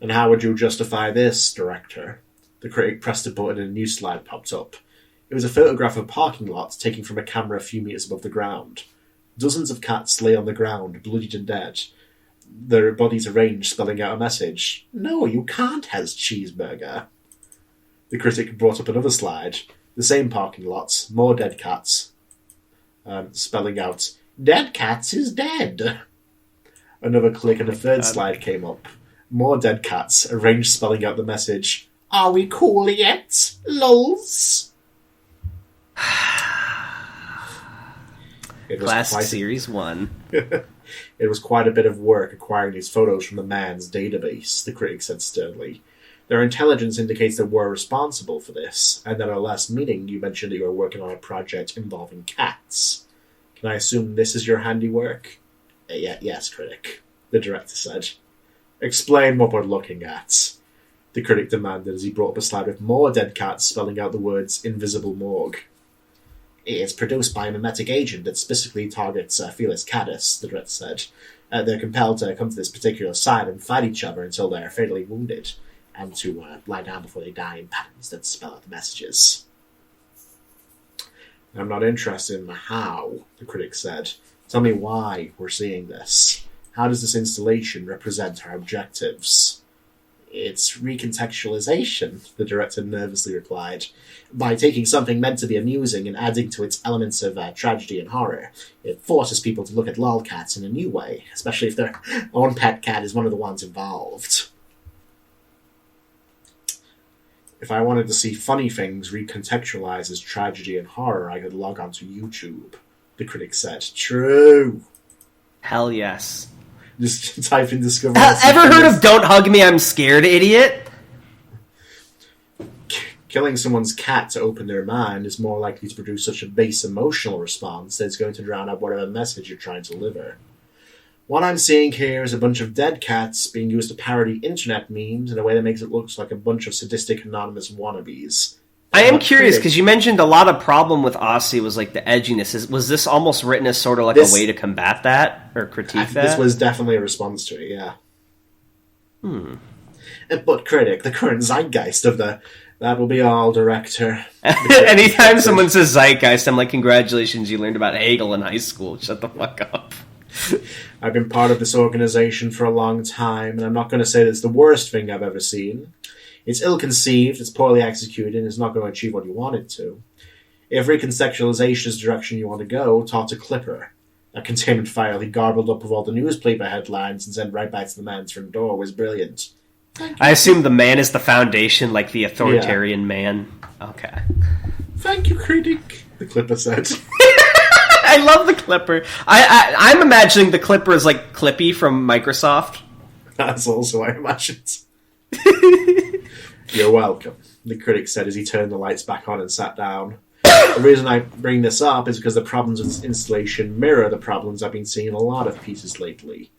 And how would you justify this, director? The critic pressed a button and a new slide popped up. It was a photograph of a parking lot taken from a camera a few metres above the ground. Dozens of cats lay on the ground, bloodied and dead, their bodies arranged, spelling out a message. No, you can't have cheeseburger. The critic brought up another slide. The same parking lot, more dead cats, spelling out, Dead cats is dead. Another click and a third slide came up. More dead cats, arranged spelling out the message, Are we cool yet? Lols. Classic Series 1. It was quite a bit of work acquiring these photos from the man's database, the critic said sternly. Their intelligence indicates that we're responsible for this, and at our last meeting you mentioned that you were working on a project involving cats. Can I assume this is your handiwork? Yes, critic, the director said. Explain what we're looking at, the critic demanded as he brought up a slide with more dead cats spelling out the words invisible morgue. It's produced by a mimetic agent that specifically targets Felis catus, the director said. They're compelled to come to this particular site and fight each other until they're fatally wounded, and to lie down before they die in patterns that spell out the messages. I'm not interested in the how, the critic said. Tell me why we're seeing this. How does this installation represent our objectives? It's recontextualization, the director nervously replied. By taking something meant to be amusing and adding to its elements of tragedy and horror, it forces people to look at lolcats in a new way, especially if their own pet cat is one of the ones involved. If I wanted to see funny things recontextualized as tragedy and horror, I could log on to YouTube, the critic said. True. Hell yes. Just type in Discovery. Ever heard of Don't Hug Me, I'm Scared, idiot? Killing someone's cat to open their mind is more likely to produce such a base emotional response that it's going to drown out whatever message you're trying to deliver. What I'm seeing here is a bunch of dead cats being used to parody internet memes in a way that makes it look like a bunch of sadistic anonymous wannabes. I am curious, because you mentioned a lot of problem with Aussie was like the edginess. Was this almost written as sort of like a way to combat that, or critique that? This was definitely a response to it, yeah. But critic, the current zeitgeist of the... That will be all, director. Anytime someone says zeitgeist, I'm like, congratulations, you learned about Hegel in high school. Shut the fuck up. I've been part of this organization for a long time, and I'm not going to say that it's the worst thing I've ever seen. It's ill-conceived, it's poorly executed, and it's not going to achieve what you want it to. If recontextualization is the direction you want to go, talk to Clipper. That containment file he garbled up with all the newspaper headlines and sent right back to the man's front door was brilliant. I assume the man is the foundation, like the authoritarian man. Okay. Thank you, critic, the Clipper said. I love the Clipper. I'm imagining the Clipper is like Clippy from Microsoft. That's also what I imagined. You're welcome, the critic said as he turned the lights back on and sat down. The reason I bring this up is because the problems with this installation mirror the problems I've been seeing in a lot of pieces lately.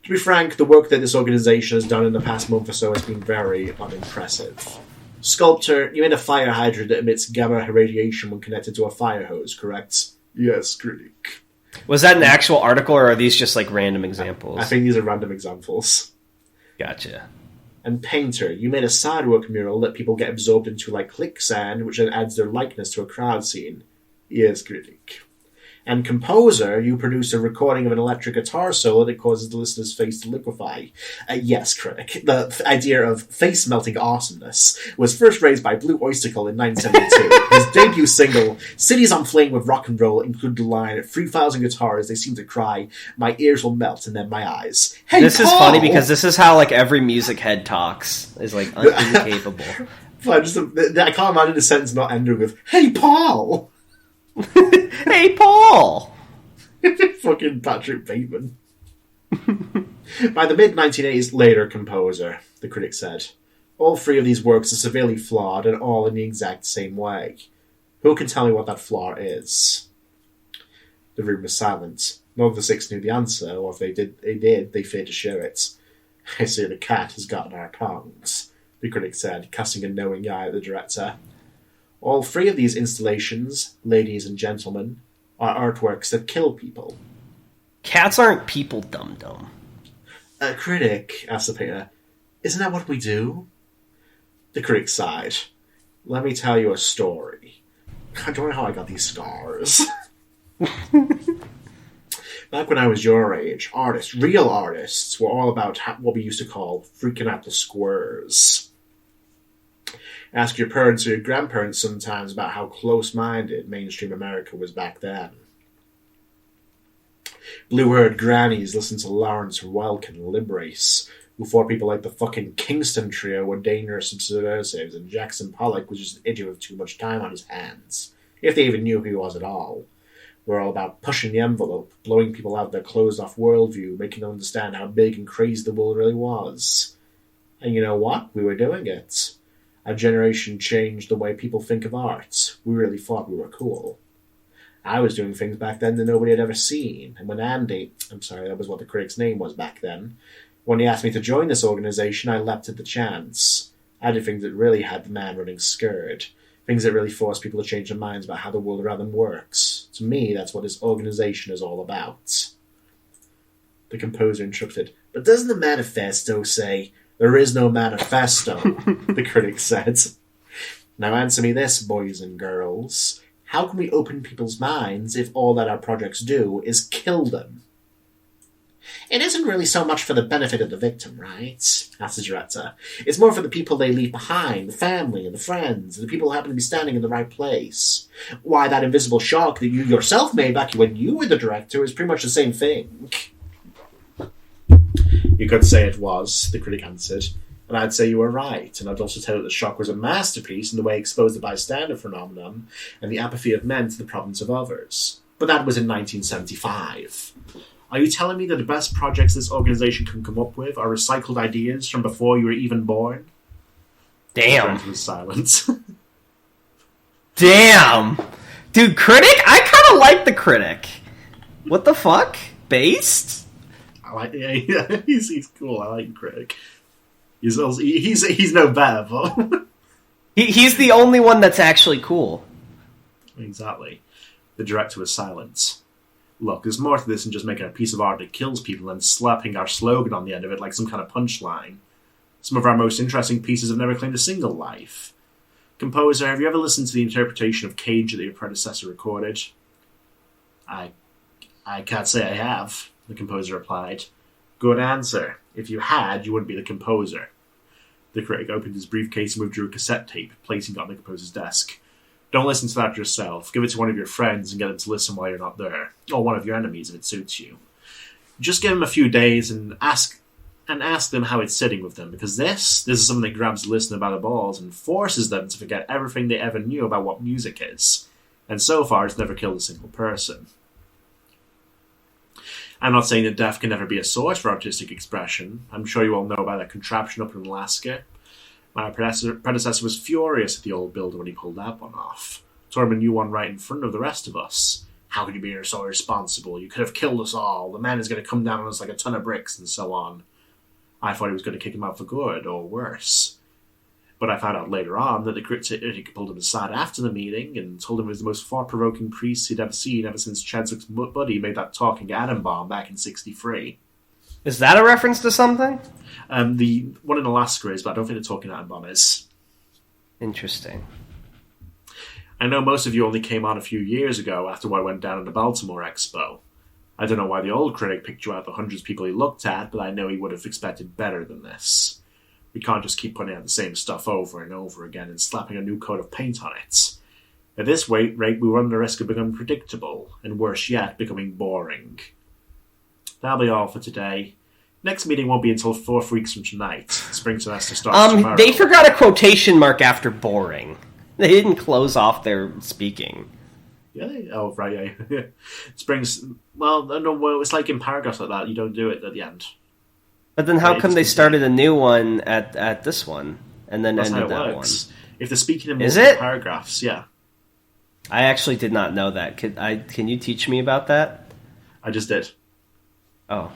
To be frank, the work that this organization has done in the past month or so has been very unimpressive. Sculptor, you made a fire hydrant that emits gamma radiation when connected to a fire hose, correct? Yes, critic. Was that an actual article, or are these just like random examples? I think these are random examples. Gotcha. And painter, you made a sidewalk mural that people get absorbed into like quicksand, which then adds their likeness to a crowd scene. Yes, critic. And composer, you produce a recording of an electric guitar solo that causes the listener's face to liquefy. Yes, Critic. The idea of face-melting awesomeness was first raised by Blue Oystercult in 1972. His debut single, Cities on Flame with Rock and Roll, included the line, 3,000 guitars, they seem to cry, my ears will melt and then my eyes. Hey, this Paul! is funny because this is how, like, every music head talks. Is, like, incapable. I can't imagine the sentence not ending with, hey, Paul! Hey, Paul! Fucking Patrick Bateman. By the mid-1980s, later composer, the critic said. All three of these works are severely flawed and all in the exact same way. Who can tell me what that flaw is? The room was silent. None of the six knew the answer, or if they did, they feared to share it. I see the cat has gotten our tongues, the critic said, casting a knowing eye at the director. All three of these installations, ladies and gentlemen, are artworks that kill people. Cats aren't people, dum-dum. Critic, asked the painter, isn't that what we do? The critic sighed. Let me tell you a story. I don't know how I got these scars. Back when I was your age, artists, real artists, were all about what we used to call freaking out the squares. Ask your parents or your grandparents sometimes about how close-minded mainstream America was back then. Blue-haired grannies listened to Lawrence Welk and Librace, who thought people like the fucking Kingston Trio were dangerous and subversives, and Jackson Pollock was just an idiot with too much time on his hands, if they even knew who he was at all. We're all about pushing the envelope, blowing people out of their closed-off worldview, making them understand how big and crazy the world really was. And you know what? We were doing it. Our generation changed the way people think of art. We really thought we were cool. I was doing things back then that nobody had ever seen, and when Andy, that was what the critic's name was back then, when he asked me to join this organization, I leapt at the chance. I did things that really had the man running scared. Things that really forced people to change their minds about how the world around them works. To me, that's what this organization is all about. The composer interrupted. But doesn't the manifesto say, there is no manifesto? The critic said. Now answer me this, boys and girls. How can we open people's minds if all that our projects do is kill them? It isn't really so much for the benefit of the victim, right? Asked the director. It's more for the people they leave behind, the family and the friends, and the people who happen to be standing in the right place. Why, that invisible shark that you yourself made back when you were the director is pretty much the same thing. You could say it was, the critic answered, and I'd say you were right, and I'd also tell you that the shock was a masterpiece in the way it exposed the bystander phenomenon and the apathy of men to the problems of others. But that was in 1975. Are you telling me that the best projects this organization can come up with are recycled ideas from before you were even born? Damn. The was silence. Damn! Dude, Critic? I kind of like the Critic. What the fuck? Based? Yeah, he's cool. I like Critic. He's no better, but he's the only one that's actually cool. Exactly. The director was silent. Look, there's more to this than just making a piece of art that kills people and slapping our slogan on the end of it like some kind of punchline. Some of our most interesting pieces have never claimed a single life. Composer, have you ever listened to the interpretation of Cage that your predecessor recorded? I can't say I have, the composer replied. Good answer. If you had, you wouldn't be the composer. The critic opened his briefcase and withdrew a cassette tape, placing it on the composer's desk. Don't listen to that yourself. Give it to one of your friends and get them to listen while you're not there. Or one of your enemies if it suits you. Just give them a few days and ask them how it's sitting with them, because this is something that grabs the listener by the balls and forces them to forget everything they ever knew about what music is. And so far, it's never killed a single person. I'm not saying that death can never be a source for artistic expression. I'm sure you all know about that contraption up in Alaska. My predecessor was furious at the old builder when he pulled that one off. Tore him a new one right in front of the rest of us. How could you be so irresponsible? You could have killed us all. The man is going to come down on us like a ton of bricks and so on. I thought he was going to kick him out for good, or worse. But I found out later on that the critic pulled him aside after the meeting and told him he was the most thought-provoking priest he'd ever seen ever since Chadwick's buddy made that talking atom bomb back in '63. Is that a reference to something? The one in Alaska is, but I don't think the talking atom bomb is. Interesting. I know most of you only came on a few years ago after what went down at the Baltimore Expo. I don't know why the old critic picked you out of the hundreds of people he looked at, but I know he would have expected better than this. We can't just keep putting out the same stuff over and over again and slapping a new coat of paint on it. At this rate, we run the risk of becoming predictable, and worse yet, becoming boring. That'll be all for today. Next meeting won't be until 4 weeks from tonight. Spring semester starts tomorrow. They forgot a quotation mark after boring. They didn't close off their speaking. Yeah. Oh, right. Yeah. Spring's. Well, no. It's like in paragraphs like that. You don't do it at the end. But then, how come they started a new one at this one and then ended that one? If they're speaking in multiple paragraphs, yeah. I actually did not know that. Can you teach me about that? I just did. Oh.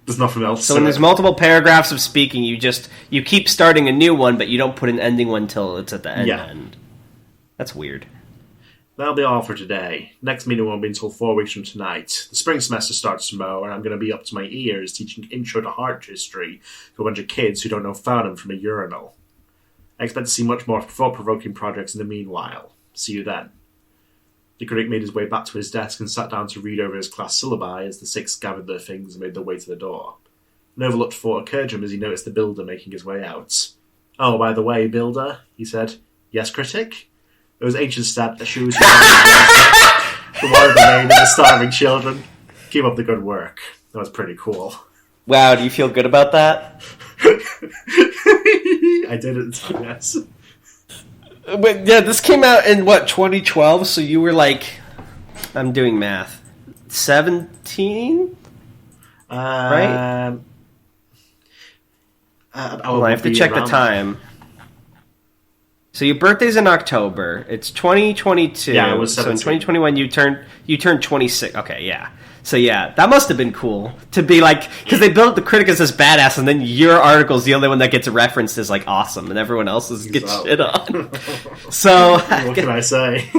There's nothing else. So when there's multiple paragraphs of speaking, you keep starting a new one, but you don't put an ending one till it's at the end. Yeah. That's weird. That'll be all for today. Next meeting won't be until 4 weeks from tonight. The spring semester starts tomorrow, and I'm going to be up to my ears teaching Intro to Heart History to a bunch of kids who don't know Fathom from a urinal. I expect to see much more thought-provoking projects in the meanwhile. See you then. The critic made his way back to his desk and sat down to read over his class syllabi as the 6 gathered their things and made their way to the door. An overlooked thought occurred to him as he noticed the Builder making his way out. "Oh, by the way, Builder," he said. "Yes, Critic?" It was ancient stat that shoes the one of the maid and the starving children. Keep up the good work. That was pretty cool. Wow, do you feel good about that? I did it, yes. But yeah, this came out in 2012, so you were like, I'm doing math, 17? Right? I have to check the time. So your birthday's in October. It's 2022. Yeah, it was 17. So in 2021 you turned 26. Okay, yeah. So yeah, that must have been cool to be like, because they built the Critic as this badass, and then your article's the only one that gets referenced as like awesome, and everyone else's gets shit on. So what can I say?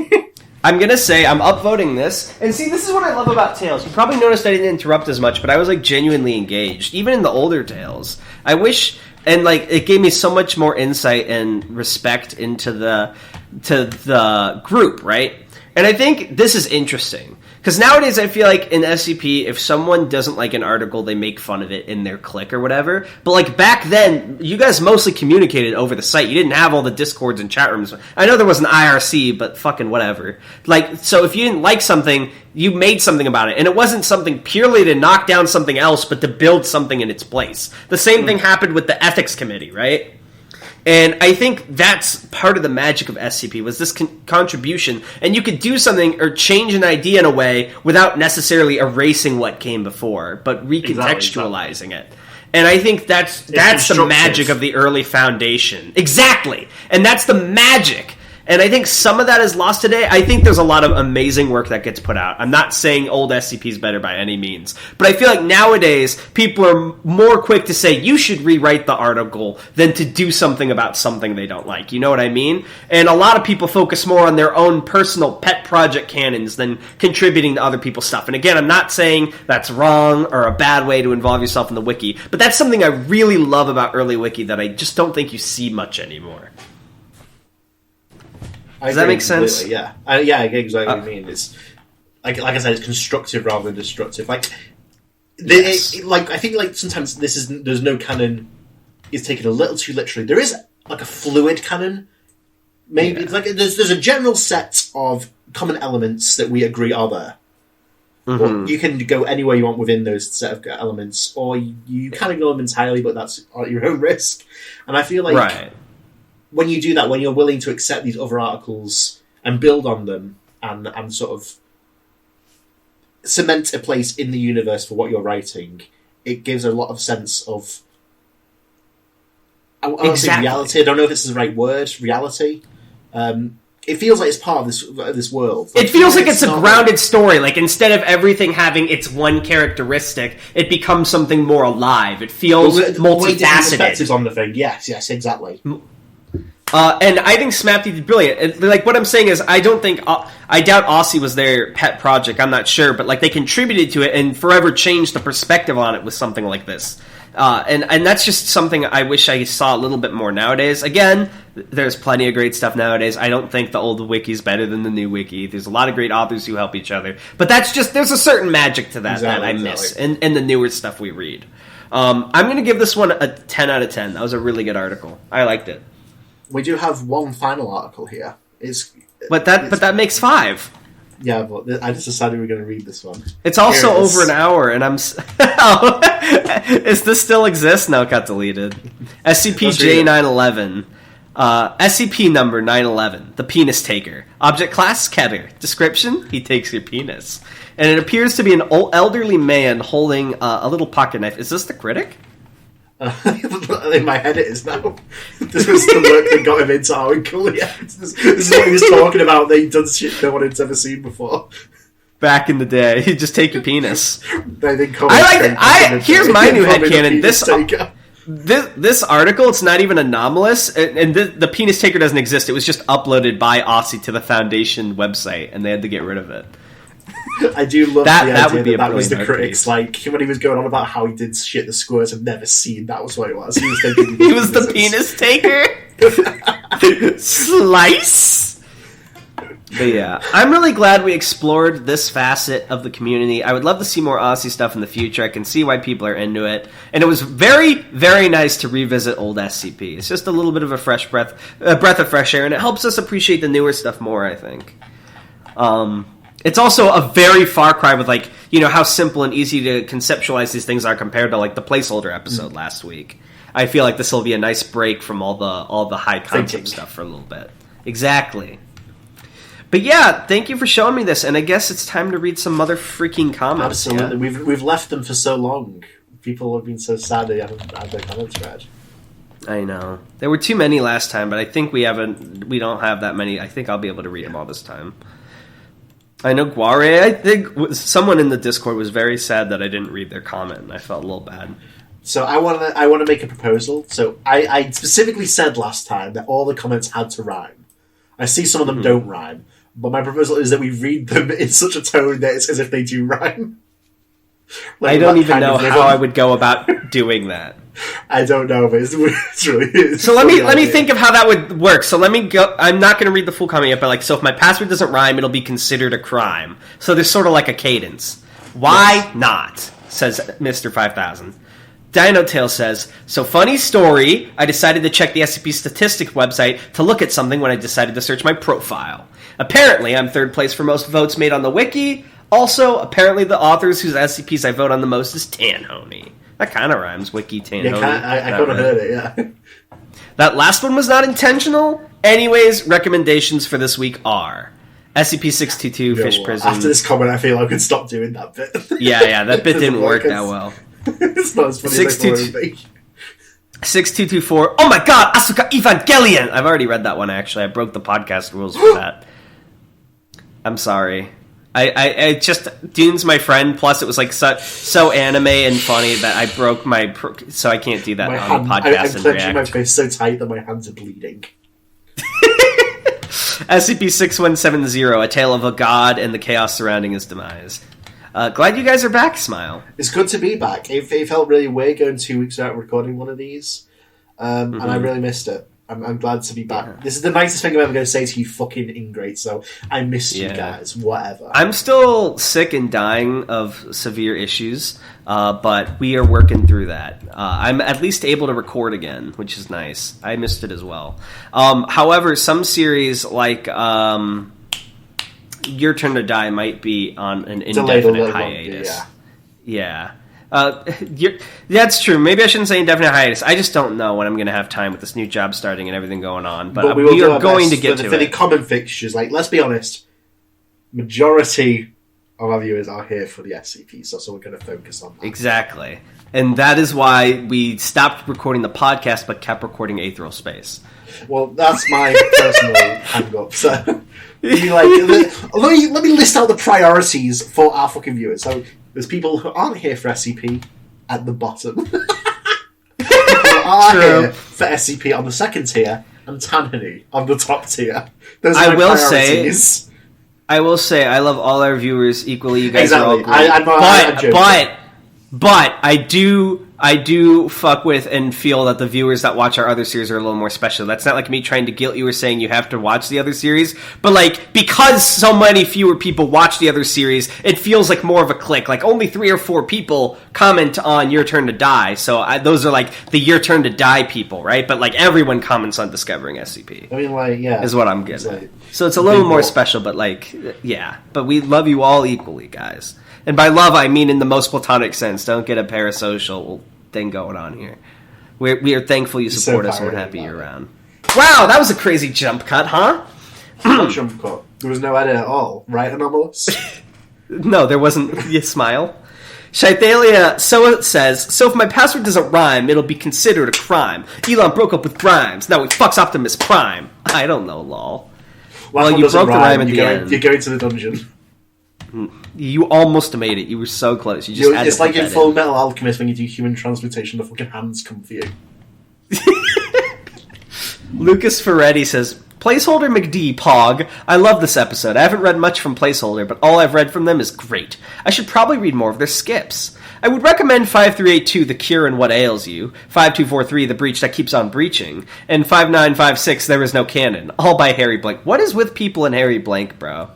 I'm gonna say I'm upvoting this, and see, this is what I love about Tales. You probably noticed I didn't interrupt as much, but I was like genuinely engaged, even in the older Tales. I wish, and like it gave me so much more insight and respect into the group, right? And I think this is interesting. Because nowadays I feel like in SCP, if someone doesn't like an article, they make fun of it in their clique or whatever. But like back then, you guys mostly communicated over the site. You didn't have all the Discords and chat rooms. I know there was an IRC, but fucking whatever. Like, so if you didn't like something, you made something about it. And it wasn't something purely to knock down something else, but to build something in its place. The same thing happened with the ethics committee, right? And I think that's part of the magic of SCP, was this contribution. And you could do something or change an idea in a way without necessarily erasing what came before, but recontextualizing it. And I think that's the magic of the early Foundation. Exactly! And that's the magic! And I think some of that is lost today. I think there's a lot of amazing work that gets put out. I'm not saying old SCP is better by any means. But I feel like nowadays, people are more quick to say, you should rewrite the article than to do something about something they don't like. You know what I mean? And a lot of people focus more on their own personal pet project canons than contributing to other people's stuff. And again, I'm not saying that's wrong or a bad way to involve yourself in the wiki. But that's something I really love about early wiki that I just don't think you see much anymore. Does that make sense? Completely. Yeah, yeah, I get exactly what you mean. It's like I said, it's constructive rather than destructive. Like, I think like sometimes there's no canon is taken a little too literally. There is like a fluid canon. Maybe it's like there's a general set of common elements that we agree are there. Mm-hmm. You can go anywhere you want within those set of elements, or you can ignore them entirely, but that's at your own risk. And I feel like when you do that, when you're willing to accept these other articles and build on them and sort of cement a place in the universe for what you're writing, it gives a lot of sense of... I want to say reality. I don't know if it's the right word. Reality. It feels like it's part of this world. Like, it feels like it's a grounded story. Like, instead of everything having its one characteristic, it becomes something more alive. It feels multifaceted. Perspectives on the thing. Yes, exactly. And I think SMAPD did brilliant. Like, what I'm saying is, I doubt Aussie was their pet project. I'm not sure, but like they contributed to it and forever changed the perspective on it with something like this. And that's just something I wish I saw a little bit more nowadays. Again, there's plenty of great stuff nowadays. I don't think the old wiki's better than the new wiki. There's a lot of great authors who help each other. But that's just, there's a certain magic to that that I miss in the newer stuff we read. I'm going to give this one a 10 out of 10. That was a really good article. I liked it. We do have one final article here. But that makes 5. Yeah, but I just decided we were going to read this one. It's also over an hour, and I'm... Is this still exist? No, it got deleted. SCP-J911. SCP number 911. The Penis Taker. Object class, Keter. Description, he takes your penis. And it appears to be an elderly man holding a little pocket knife. Is this the Critic? In my head it is now. This was the work that got him into our cool. Yeah, this is what he was talking about, that he done shit no one had ever seen before. Back in the day, he'd just take your penis. They didn't call here's my new headcanon. This article, it's not even anomalous, and the penis taker doesn't exist. It was just uploaded by Aussie to the Foundation website, and they had to get rid of it. I do love that. The that idea would be that was the Critics. piece. Like when he was going on about how he did shit the squirts I've never seen. That was what it was. He was taking. He was the penis taker. Slice. But yeah, I'm really glad we explored this facet of the community. I would love to see more Aussie stuff in the future. I can see why people are into it. And it was very, very nice to revisit old SCP. It's just a little bit of a breath of fresh air, and it helps us appreciate the newer stuff more, I think. It's also a very far cry with, like, you know, how simple and easy to conceptualize these things are compared to, like, the placeholder episode last week. I feel like this will be a nice break from all the high concept stuff for a little bit. Exactly. But yeah, thank you for showing me this, and I guess it's time to read some mother freaking comments. Absolutely, yeah? We've left them for so long. People have been so sad they haven't had their comments read. I know. There were too many last time, but I think we don't have that many. I think I'll be able to read them all this time. I know Guare, I think someone in the Discord was very sad that I didn't read their comment, and I felt a little bad. So I want to make a proposal. So I specifically said last time that all the comments had to rhyme. I see some of them don't rhyme, but my proposal is that we read them in such a tone that it's as if they do rhyme. Like, I don't even know how I would go about doing that. I don't know, but it's really... So let me think of how that would work. So let me go... I'm not going to read the full comment yet, but like, so if my password doesn't rhyme, it'll be considered a crime. So there's sort of like a cadence. Why not? Says Mr. 5000. Dinotail says, so funny story, I decided to check the SCP Statistics website to look at something when I decided to search my profile. Apparently, I'm third place for most votes made on the wiki. Also, apparently the authors whose SCPs I vote on the most is Tanhoney. That kind of rhymes, Wiki Tanhoney. Yeah, I kind of heard it, yeah. That last one was not intentional. Anyways, recommendations for this week are SCP-622, Fish Prison. After this comment, I feel I could stop doing that bit. Yeah, that bit didn't work that well. It's not as funny as I thought it would be. 6224, oh my god, Asuka Evangelion! I've already read that one, actually. I broke the podcast rules for that. I'm sorry. I just, Dune's my friend, plus it was like so anime and funny that I broke so I can't do that on the podcast and react. I'm clenching my face so tight that my hands are bleeding. SCP-6170, A Tale of a God and the Chaos Surrounding His Demise. Glad you guys are back, Smile. It's good to be back. It felt really weird going 2 weeks without recording one of these, and I really missed it. I'm glad to be back. Yeah. This is the nicest thing I'm ever going to say to you fucking ingrate, so I missed you guys, whatever. I'm still sick and dying of severe issues, but we are working through that. I'm at least able to record again, which is nice. I missed it as well. However, some series like Your Turn to Die might be on an indefinite hiatus. Yeah. That's true. Maybe I shouldn't say indefinite hiatus. I just don't know when I'm going to have time with this new job starting and everything going on. But we are going to get to it. For the common fixtures, like, let's be honest, majority of our viewers are here for the SCP, so we're going to focus on that. Exactly. And that is why we stopped recording the podcast but kept recording Aetherial Space. Well, that's my personal hang-up. So, let me list out the priorities for our fucking viewers. So, there's people who aren't here for SCP at the bottom. People are here for SCP on the second tier, and Tanhoney on the top tier. Those are my priorities. I will say, I love all our viewers equally. You guys are all great. But I do fuck with and feel that the viewers that watch our other series are a little more special. That's not like me trying to guilt you or saying you have to watch the other series, but like because so many fewer people watch the other series, it feels like more of a click. Like only 3 or 4 people comment on Your Turn to Die, so those are like the Your Turn to Die people, right? But like everyone comments on Discovering SCP. I mean, like, yeah, is what I'm getting like, at. So it's a little more special, but like, yeah. But we love you all equally, guys. And by love, I mean in the most platonic sense. Don't get a parasocial thing going on here. We are thankful you support us and we're happy you're around. Wow, that was a crazy jump cut, huh? Jump cut. There was no edit at all, right, Anomalous? No, there wasn't. You smile. Shithalia says, so if my password doesn't rhyme, it'll be considered a crime. Elon broke up with Grimes. Now he fucks Optimus Prime. I don't know, lol. Well, you broke the rhyme at the end. You're going to the dungeon. You almost made it. You were so close. You just had it's to like in Full Metal Alchemist when you do human transmutation, the fucking hands come for you. Lucas Ferretti says, Placeholder McD, Pog. I love this episode. I haven't read much from Placeholder, but all I've read from them is great. I should probably read more of their skips. I would recommend 5382, The Cure and What Ails You, 5243, The Breach That Keeps on Breaching, and 5956, There Is No Canon, all by Harry Blank. What is with people in Harry Blank, bro?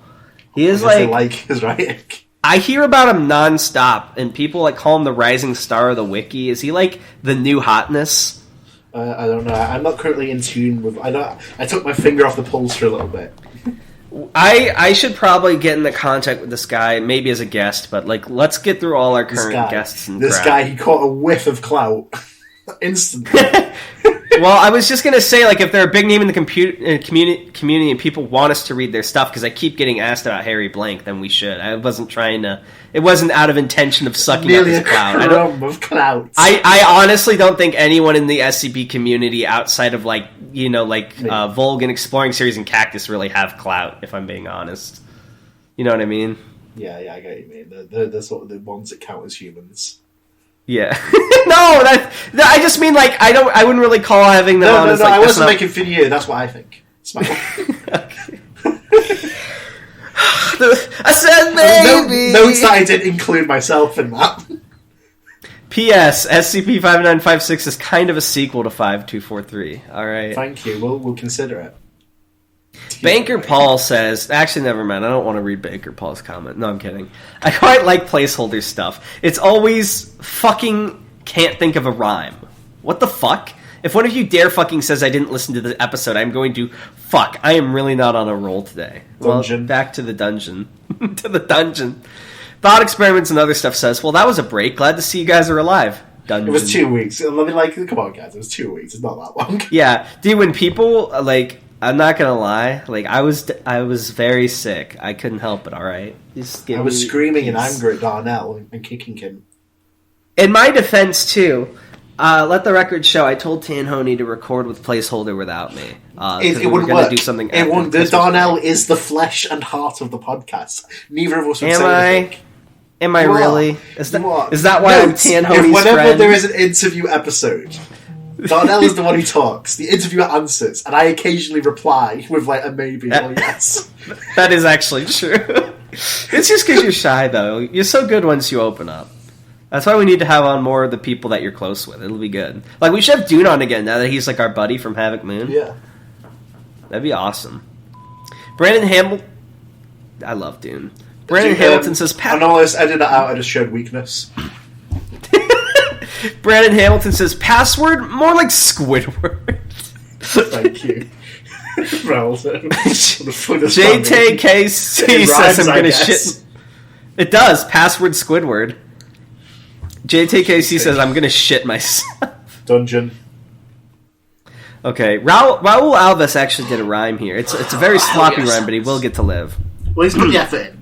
He is like his writing. I hear about him nonstop, and people like call him the rising star of the wiki. Is he like the new hotness? I don't know. I'm not currently in tune with. I took my finger off the pulse for a little bit. I should probably get into contact with this guy, maybe as a guest, but like let's get through all our current guests. And this guy, he caught a whiff of clout instantly. Well, I was just gonna say, like, if they're a big name in the community and people want us to read their stuff, because I keep getting asked about Harry Blank, then we should. I wasn't trying to. It wasn't out of intention of sucking up his clout. Of clout. I honestly don't think anyone in the SCP community outside of like Volg and Exploring Series and Cactus really have clout. If I'm being honest, you know what I mean? Yeah, I get what you mean. The sort of the ones that count as humans. Yeah. No, I just mean like I wouldn't really call having them on as like. I wasn't making fun of you. That's what I think. Smile. I said maybe. Notes that I didn't include myself in that. P.S. SCP-5956 is kind of a sequel to 5243. All right. Thank you. We'll consider it. Banker Paul says... Actually, never mind. I don't want to read Banker Paul's comment. No, I'm kidding. I quite like placeholder stuff. It's always fucking can't think of a rhyme. What the fuck? If one of you dare fucking says I didn't listen to the episode, I'm going to... Fuck, I am really not on a roll today. Dungeon. Well, back to the dungeon. To the dungeon. Thought Experiments and other stuff says, well, that was a break. Glad to see you guys are alive. Dungeon. It was 2 weeks. I mean, like, come on, guys. It was 2 weeks. It's not that long. Yeah. Dude, when people, like... I'm not gonna lie. Like I was very sick. I couldn't help it. All right. I was screaming in anger at Darnell and kicking him. In my defense, too, let the record show. I told Tanhoney to record with placeholder without me. It wouldn't work. Do something. It won't. The Darnell is the flesh and heart of the podcast. Neither of us would say anything. Am I really? Is that why I'm Tanhoney's whenever friend? There is an interview episode, Darnell is the one who talks. The interviewer answers, and I occasionally reply with like a maybe or yes. That is actually true. It's just because you're shy, though. You're so good once you open up. That's why we need to have on more of the people that you're close with. It'll be good. Like, we should have Dune on again now that he's like our buddy from Havoc Moon. Yeah. That'd be awesome. Brandon Hamilton... I love Dune. Brandon Hamilton says... I know, let's edit that out. I just showed weakness. Brandon Hamilton says, password? More like Squidward. Thank you. JTKC says I'm gonna shit... It does. Password Squidward. JTKC says I'm gonna shit myself. Dungeon. Okay, Raul Alves actually did a rhyme here. It's a very sloppy rhyme, but he will get to live. Well, he's put the effort in.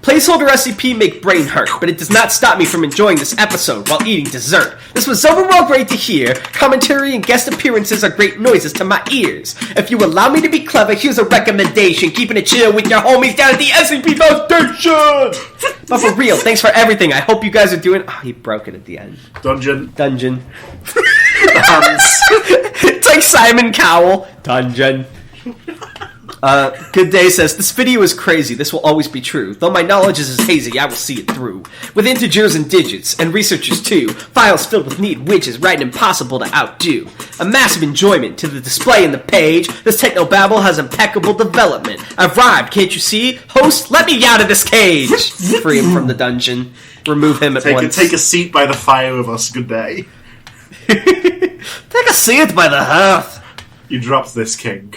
Placeholder SCP make brain hurt, but it does not stop me from enjoying this episode while eating dessert. This was overall great to hear. Commentary and guest appearances are great noises to my ears. If you allow me to be clever, here's a recommendation. Keeping it chill with your homies down at the SCP Foundation! But for real, thanks for everything. I hope you guys are doing... Oh, he broke it at the end. Dungeon. It's like Simon Cowell. Dungeon. Good Day says, this video is crazy. This will always be true. Though my knowledge is as hazy, I will see it through. With integers and digits, and researchers too. Files filled with neat widgets, right and impossible to outdo. A massive enjoyment to the display in the page. This technobabble has impeccable development. I've rhymed, can't you see? Host, let me out of this cage! Free him from the dungeon. Remove him at once. Take a seat by the fire with us, Good Day. Take a seat by the hearth. You dropped this, king.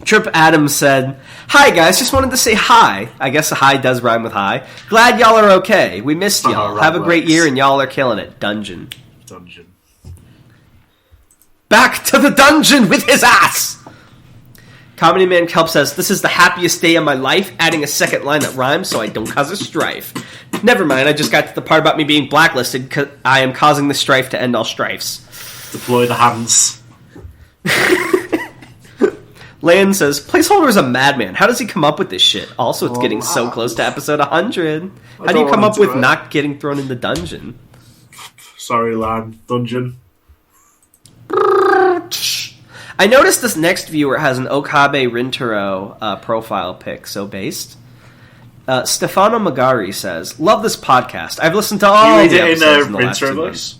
Trip Adams said, hi guys, just wanted to say hi. I guess hi does rhyme with hi. Glad y'all are okay. We missed y'all. Have a great year and y'all are killing it. Dungeon. Back to the dungeon with his ass! Comedy Man Kelp says, this is the happiest day of my life, adding a second line that rhymes so I don't cause a strife. Never mind, I just got to the part about me being blacklisted because I am causing the strife to end all strifes. Deploy the hands. Lan says, placeholder's a madman. How does he come up with this shit? Also, it's getting so close to episode 100. How do you come up with not getting thrown in the dungeon? Sorry, Lan. Dungeon. I noticed this next viewer has an Okabe Rintaro profile pic, so based. Stefano Magari says, love this podcast. I've listened to all the episodes in the last 2 months.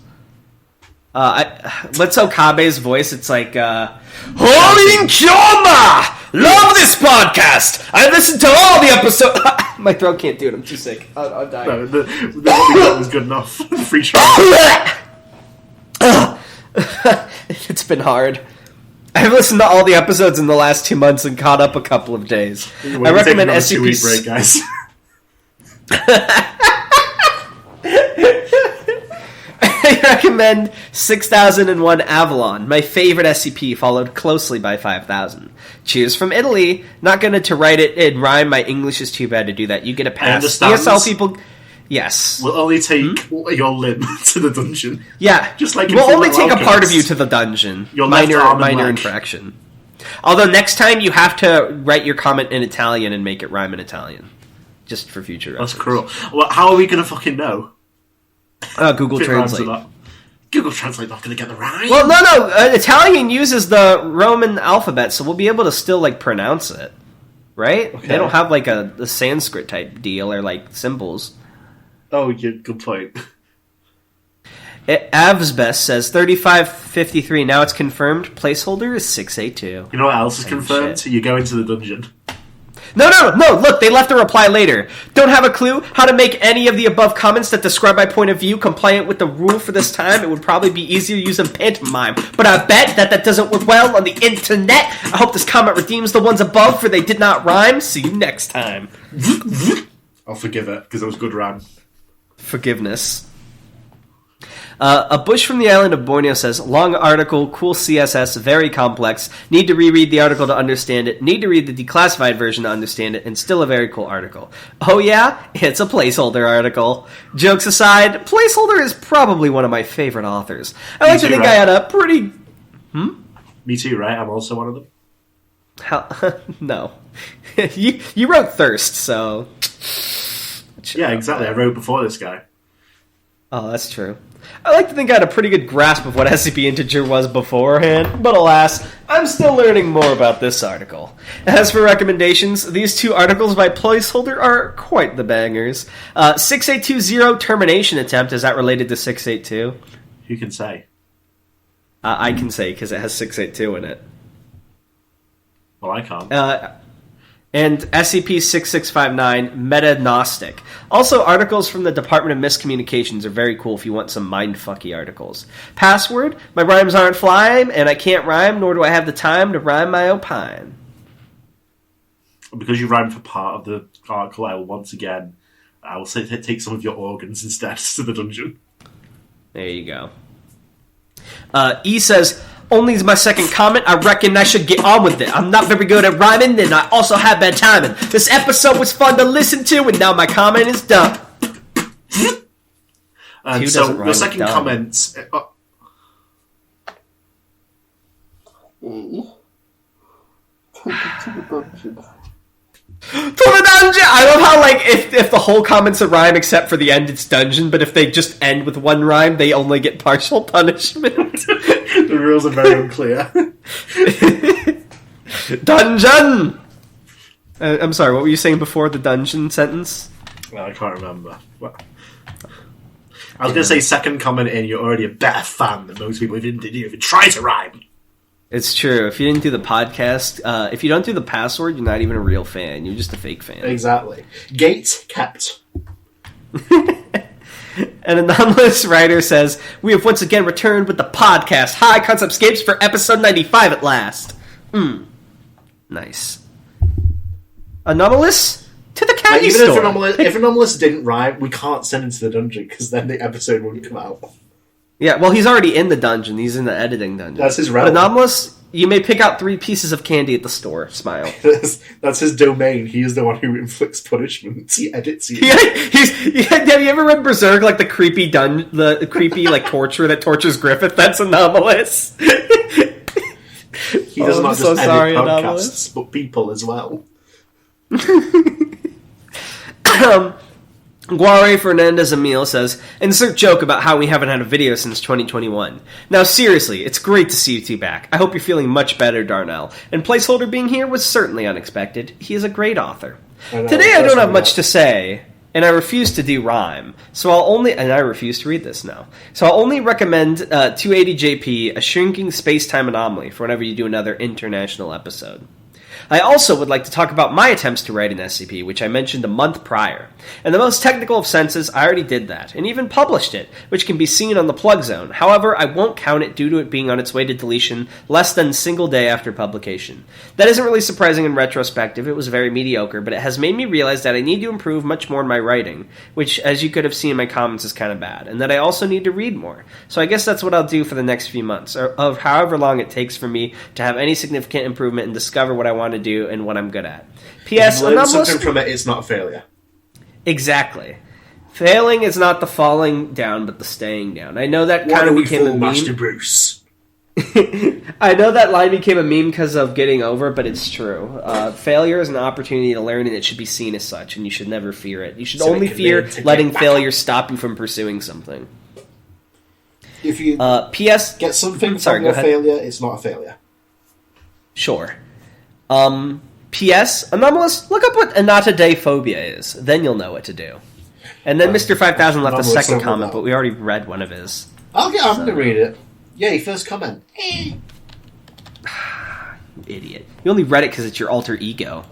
What's Okabe's voice? It's like, Holy Kyoma! Love this podcast! I've listened to all the episodes. My throat can't do it. I'm too sick. I'll die. No, that was good enough. Free try. It's been hard. I've listened to all the episodes in the last 2 months and caught up a couple of days. I recommend SCP. Break, guys. I recommend 6001 Avalon, my favorite SCP, followed closely by 5000. Cheers from Italy. Not going to write it in rhyme. My English is too bad to do that. You get a pass. ESL people. Yes. We'll only take your limb to the dungeon. Yeah. Just like we'll only take a part of you to the dungeon. Your minor infraction. Although next time you have to write your comment in Italian and make it rhyme in Italian. Just for future reference. That's cruel. Well, how are we going to fucking know? Google Translate. Google Translate not going to get the rhyme. Well, no. Italian uses the Roman alphabet, so we'll be able to still like pronounce it, right? Okay. They don't have like a Sanskrit type deal or like symbols. Oh, yeah, good point. Avsbest says 3553. Now it's confirmed. Placeholder is 682. You know what else is confirmed? Shit. You go into the dungeon. No, look, they left a reply later. Don't have a clue how to make any of the above comments that describe my point of view compliant with the rule for this time. It would probably be easier using pantomime, but I bet that doesn't work well on the internet. I hope this comment redeems the ones above, for they did not rhyme. See you next time. I'll forgive it, because it was good rhyme. Forgiveness. A Bush from the island of Borneo says, long article, cool CSS, very complex. Need to reread the article to understand it. Need to read the declassified version to understand it. And still a very cool article. Oh yeah? It's a placeholder article. Jokes aside, placeholder is probably one of my favorite authors. I like to think I had a pretty... Me too, right? I'm also one of them. No. you wrote Thirst, so... Yeah, exactly. I wrote before this guy. Oh, that's true. I like to think I had a pretty good grasp of what SCP Integer was beforehand, but alas, I'm still learning more about this article. As for recommendations, these 2 articles by Placeholder are quite the bangers. 6820 Termination Attempt, is that related to 682? Who can say? I can say, because it has 682 in it. Well, I can't. And SCP-6659, Meta-Gnostic. Also, articles from the Department of Miscommunications are very cool if you want some mindfucky articles. Password, my rhymes aren't flying, and I can't rhyme, nor do I have the time to rhyme my opine. Because you rhymed for part of the article, I will say take some of your organs instead to the dungeon. There you go. E says... Only is my second comment. I reckon I should get on with it. I'm not very good at rhyming, and I also have bad timing. This episode was fun to listen to, and now my comment is done. And so the second comment... To the dungeon! I love how, like, if the whole comment's a rhyme except for the end, it's dungeon, but if they just end with one rhyme, they only get partial punishment. The rules are very unclear. Dungeon! I'm sorry, what were you saying before the dungeon sentence? Well, I can't remember. Well, I was going to say second comment in, you're already a better fan than most people who didn't even try to rhyme. It's true. If you didn't do the podcast, if you don't do the password, you're not even a real fan. You're just a fake fan. Exactly. Gate kept. An anomalous writer says, "We have once again returned with the podcast High Concept Scapes for episode 95 at last." Nice. Anomalous to the candy Even store. if Anomalous didn't rhyme, we can't send him to the dungeon because then the episode wouldn't come out. Yeah, well, he's already in the dungeon. He's in the editing dungeon. That's his But realm. Anomalous, you may pick out 3 pieces of candy at the store. Smile. That's his domain. He is the one who inflicts punishments. He edits you. Have you ever read Berserk, like the creepy like torture that tortures Griffith? That's Anomalous. He does not just edit podcasts, Anomalous. but people as well. Guare Fernandez Emil says, "Insert joke about how we haven't had a video since 2021. Now seriously, it's great to see you two back. I hope you're feeling much better, Darnell. And Placeholder being here was certainly unexpected. He is a great author. Today I don't have much to say, and I refuse to do rhyme, and I refuse to read this now. So I'll only recommend 280JP, A Shrinking Space-Time Anomaly, for whenever you do another international episode. I also would like to talk about my attempts to write an SCP, which I mentioned a month prior. In the most technical of senses, I already did that, and even published it, which can be seen on the Plug Zone. However, I won't count it due to it being on its way to deletion less than a single day after publication. That isn't really surprising in retrospective, it was very mediocre, but it has made me realize that I need to improve much more in my writing, which, as you could have seen in my comments, is kind of bad, and that I also need to read more. So I guess that's what I'll do for the next few months, or of however long it takes for me to have any significant improvement and discover what I want to do and what I'm good at. P.S. If you learn something from it, it's not a failure. Exactly. Failing is not the falling down, but the staying down. I know that kind of became a meme. Master Bruce. I know that line became a meme because of getting over, but it's true. Failure is an opportunity to learn, and it should be seen as such, and you should never fear it. You should only fear letting failure stop you from pursuing something. If you P.S. get something from your failure, it's not a failure. Sure. P.S. Anomalous, look up what anatodaphobia is. Then you'll know what to do. And then Mr. 5000 left a second comment, but we already read one of his. I'm going to read it. Yay, first comment. Idiot. You only read it because it's your alter ego.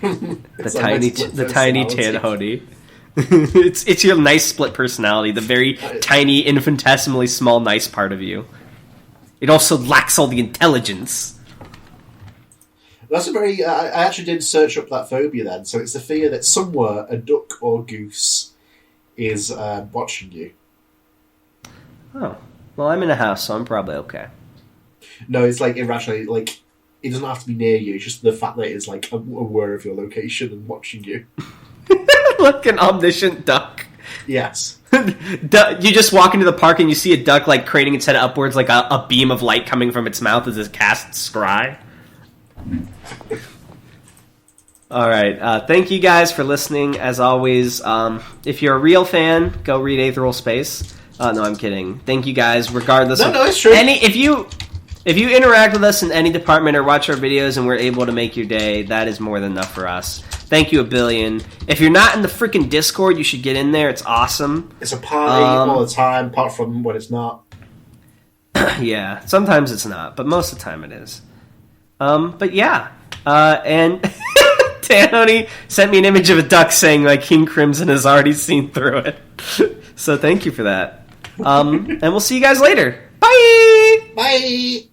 the tiny tan hoodie. It's your nice split personality, the very tiny, infinitesimally small nice part of you. It also lacks all the intelligence. That's a very... I actually did search up that phobia then, so it's the fear that somewhere a duck or goose is watching you. Oh. Well, I'm in a house, so I'm probably okay. No, it's like irrationally, like, it doesn't have to be near you, it's just the fact that it's like aware of your location and watching you. Like an omniscient duck. Yes. You just walk into the park and you see a duck like craning its head upwards like a beam of light coming from its mouth as it casts scry. Alright, thank you guys for listening, as always. If you're a real fan, go read Aetheral Space. No, I'm kidding. Thank you guys, regardless of... No, it's true. If you interact with us in any department or watch our videos and we're able to make your day, that is more than enough for us. Thank you a billion. If you're not in the freaking Discord, you should get in there. It's awesome. It's a party all the time, apart from when it's not. Yeah, sometimes it's not, but most of the time it is. But yeah. And Tanoni sent me an image of a duck saying, like, King Crimson has already seen through it. So thank you for that. And we'll see you guys later. Bye! Bye!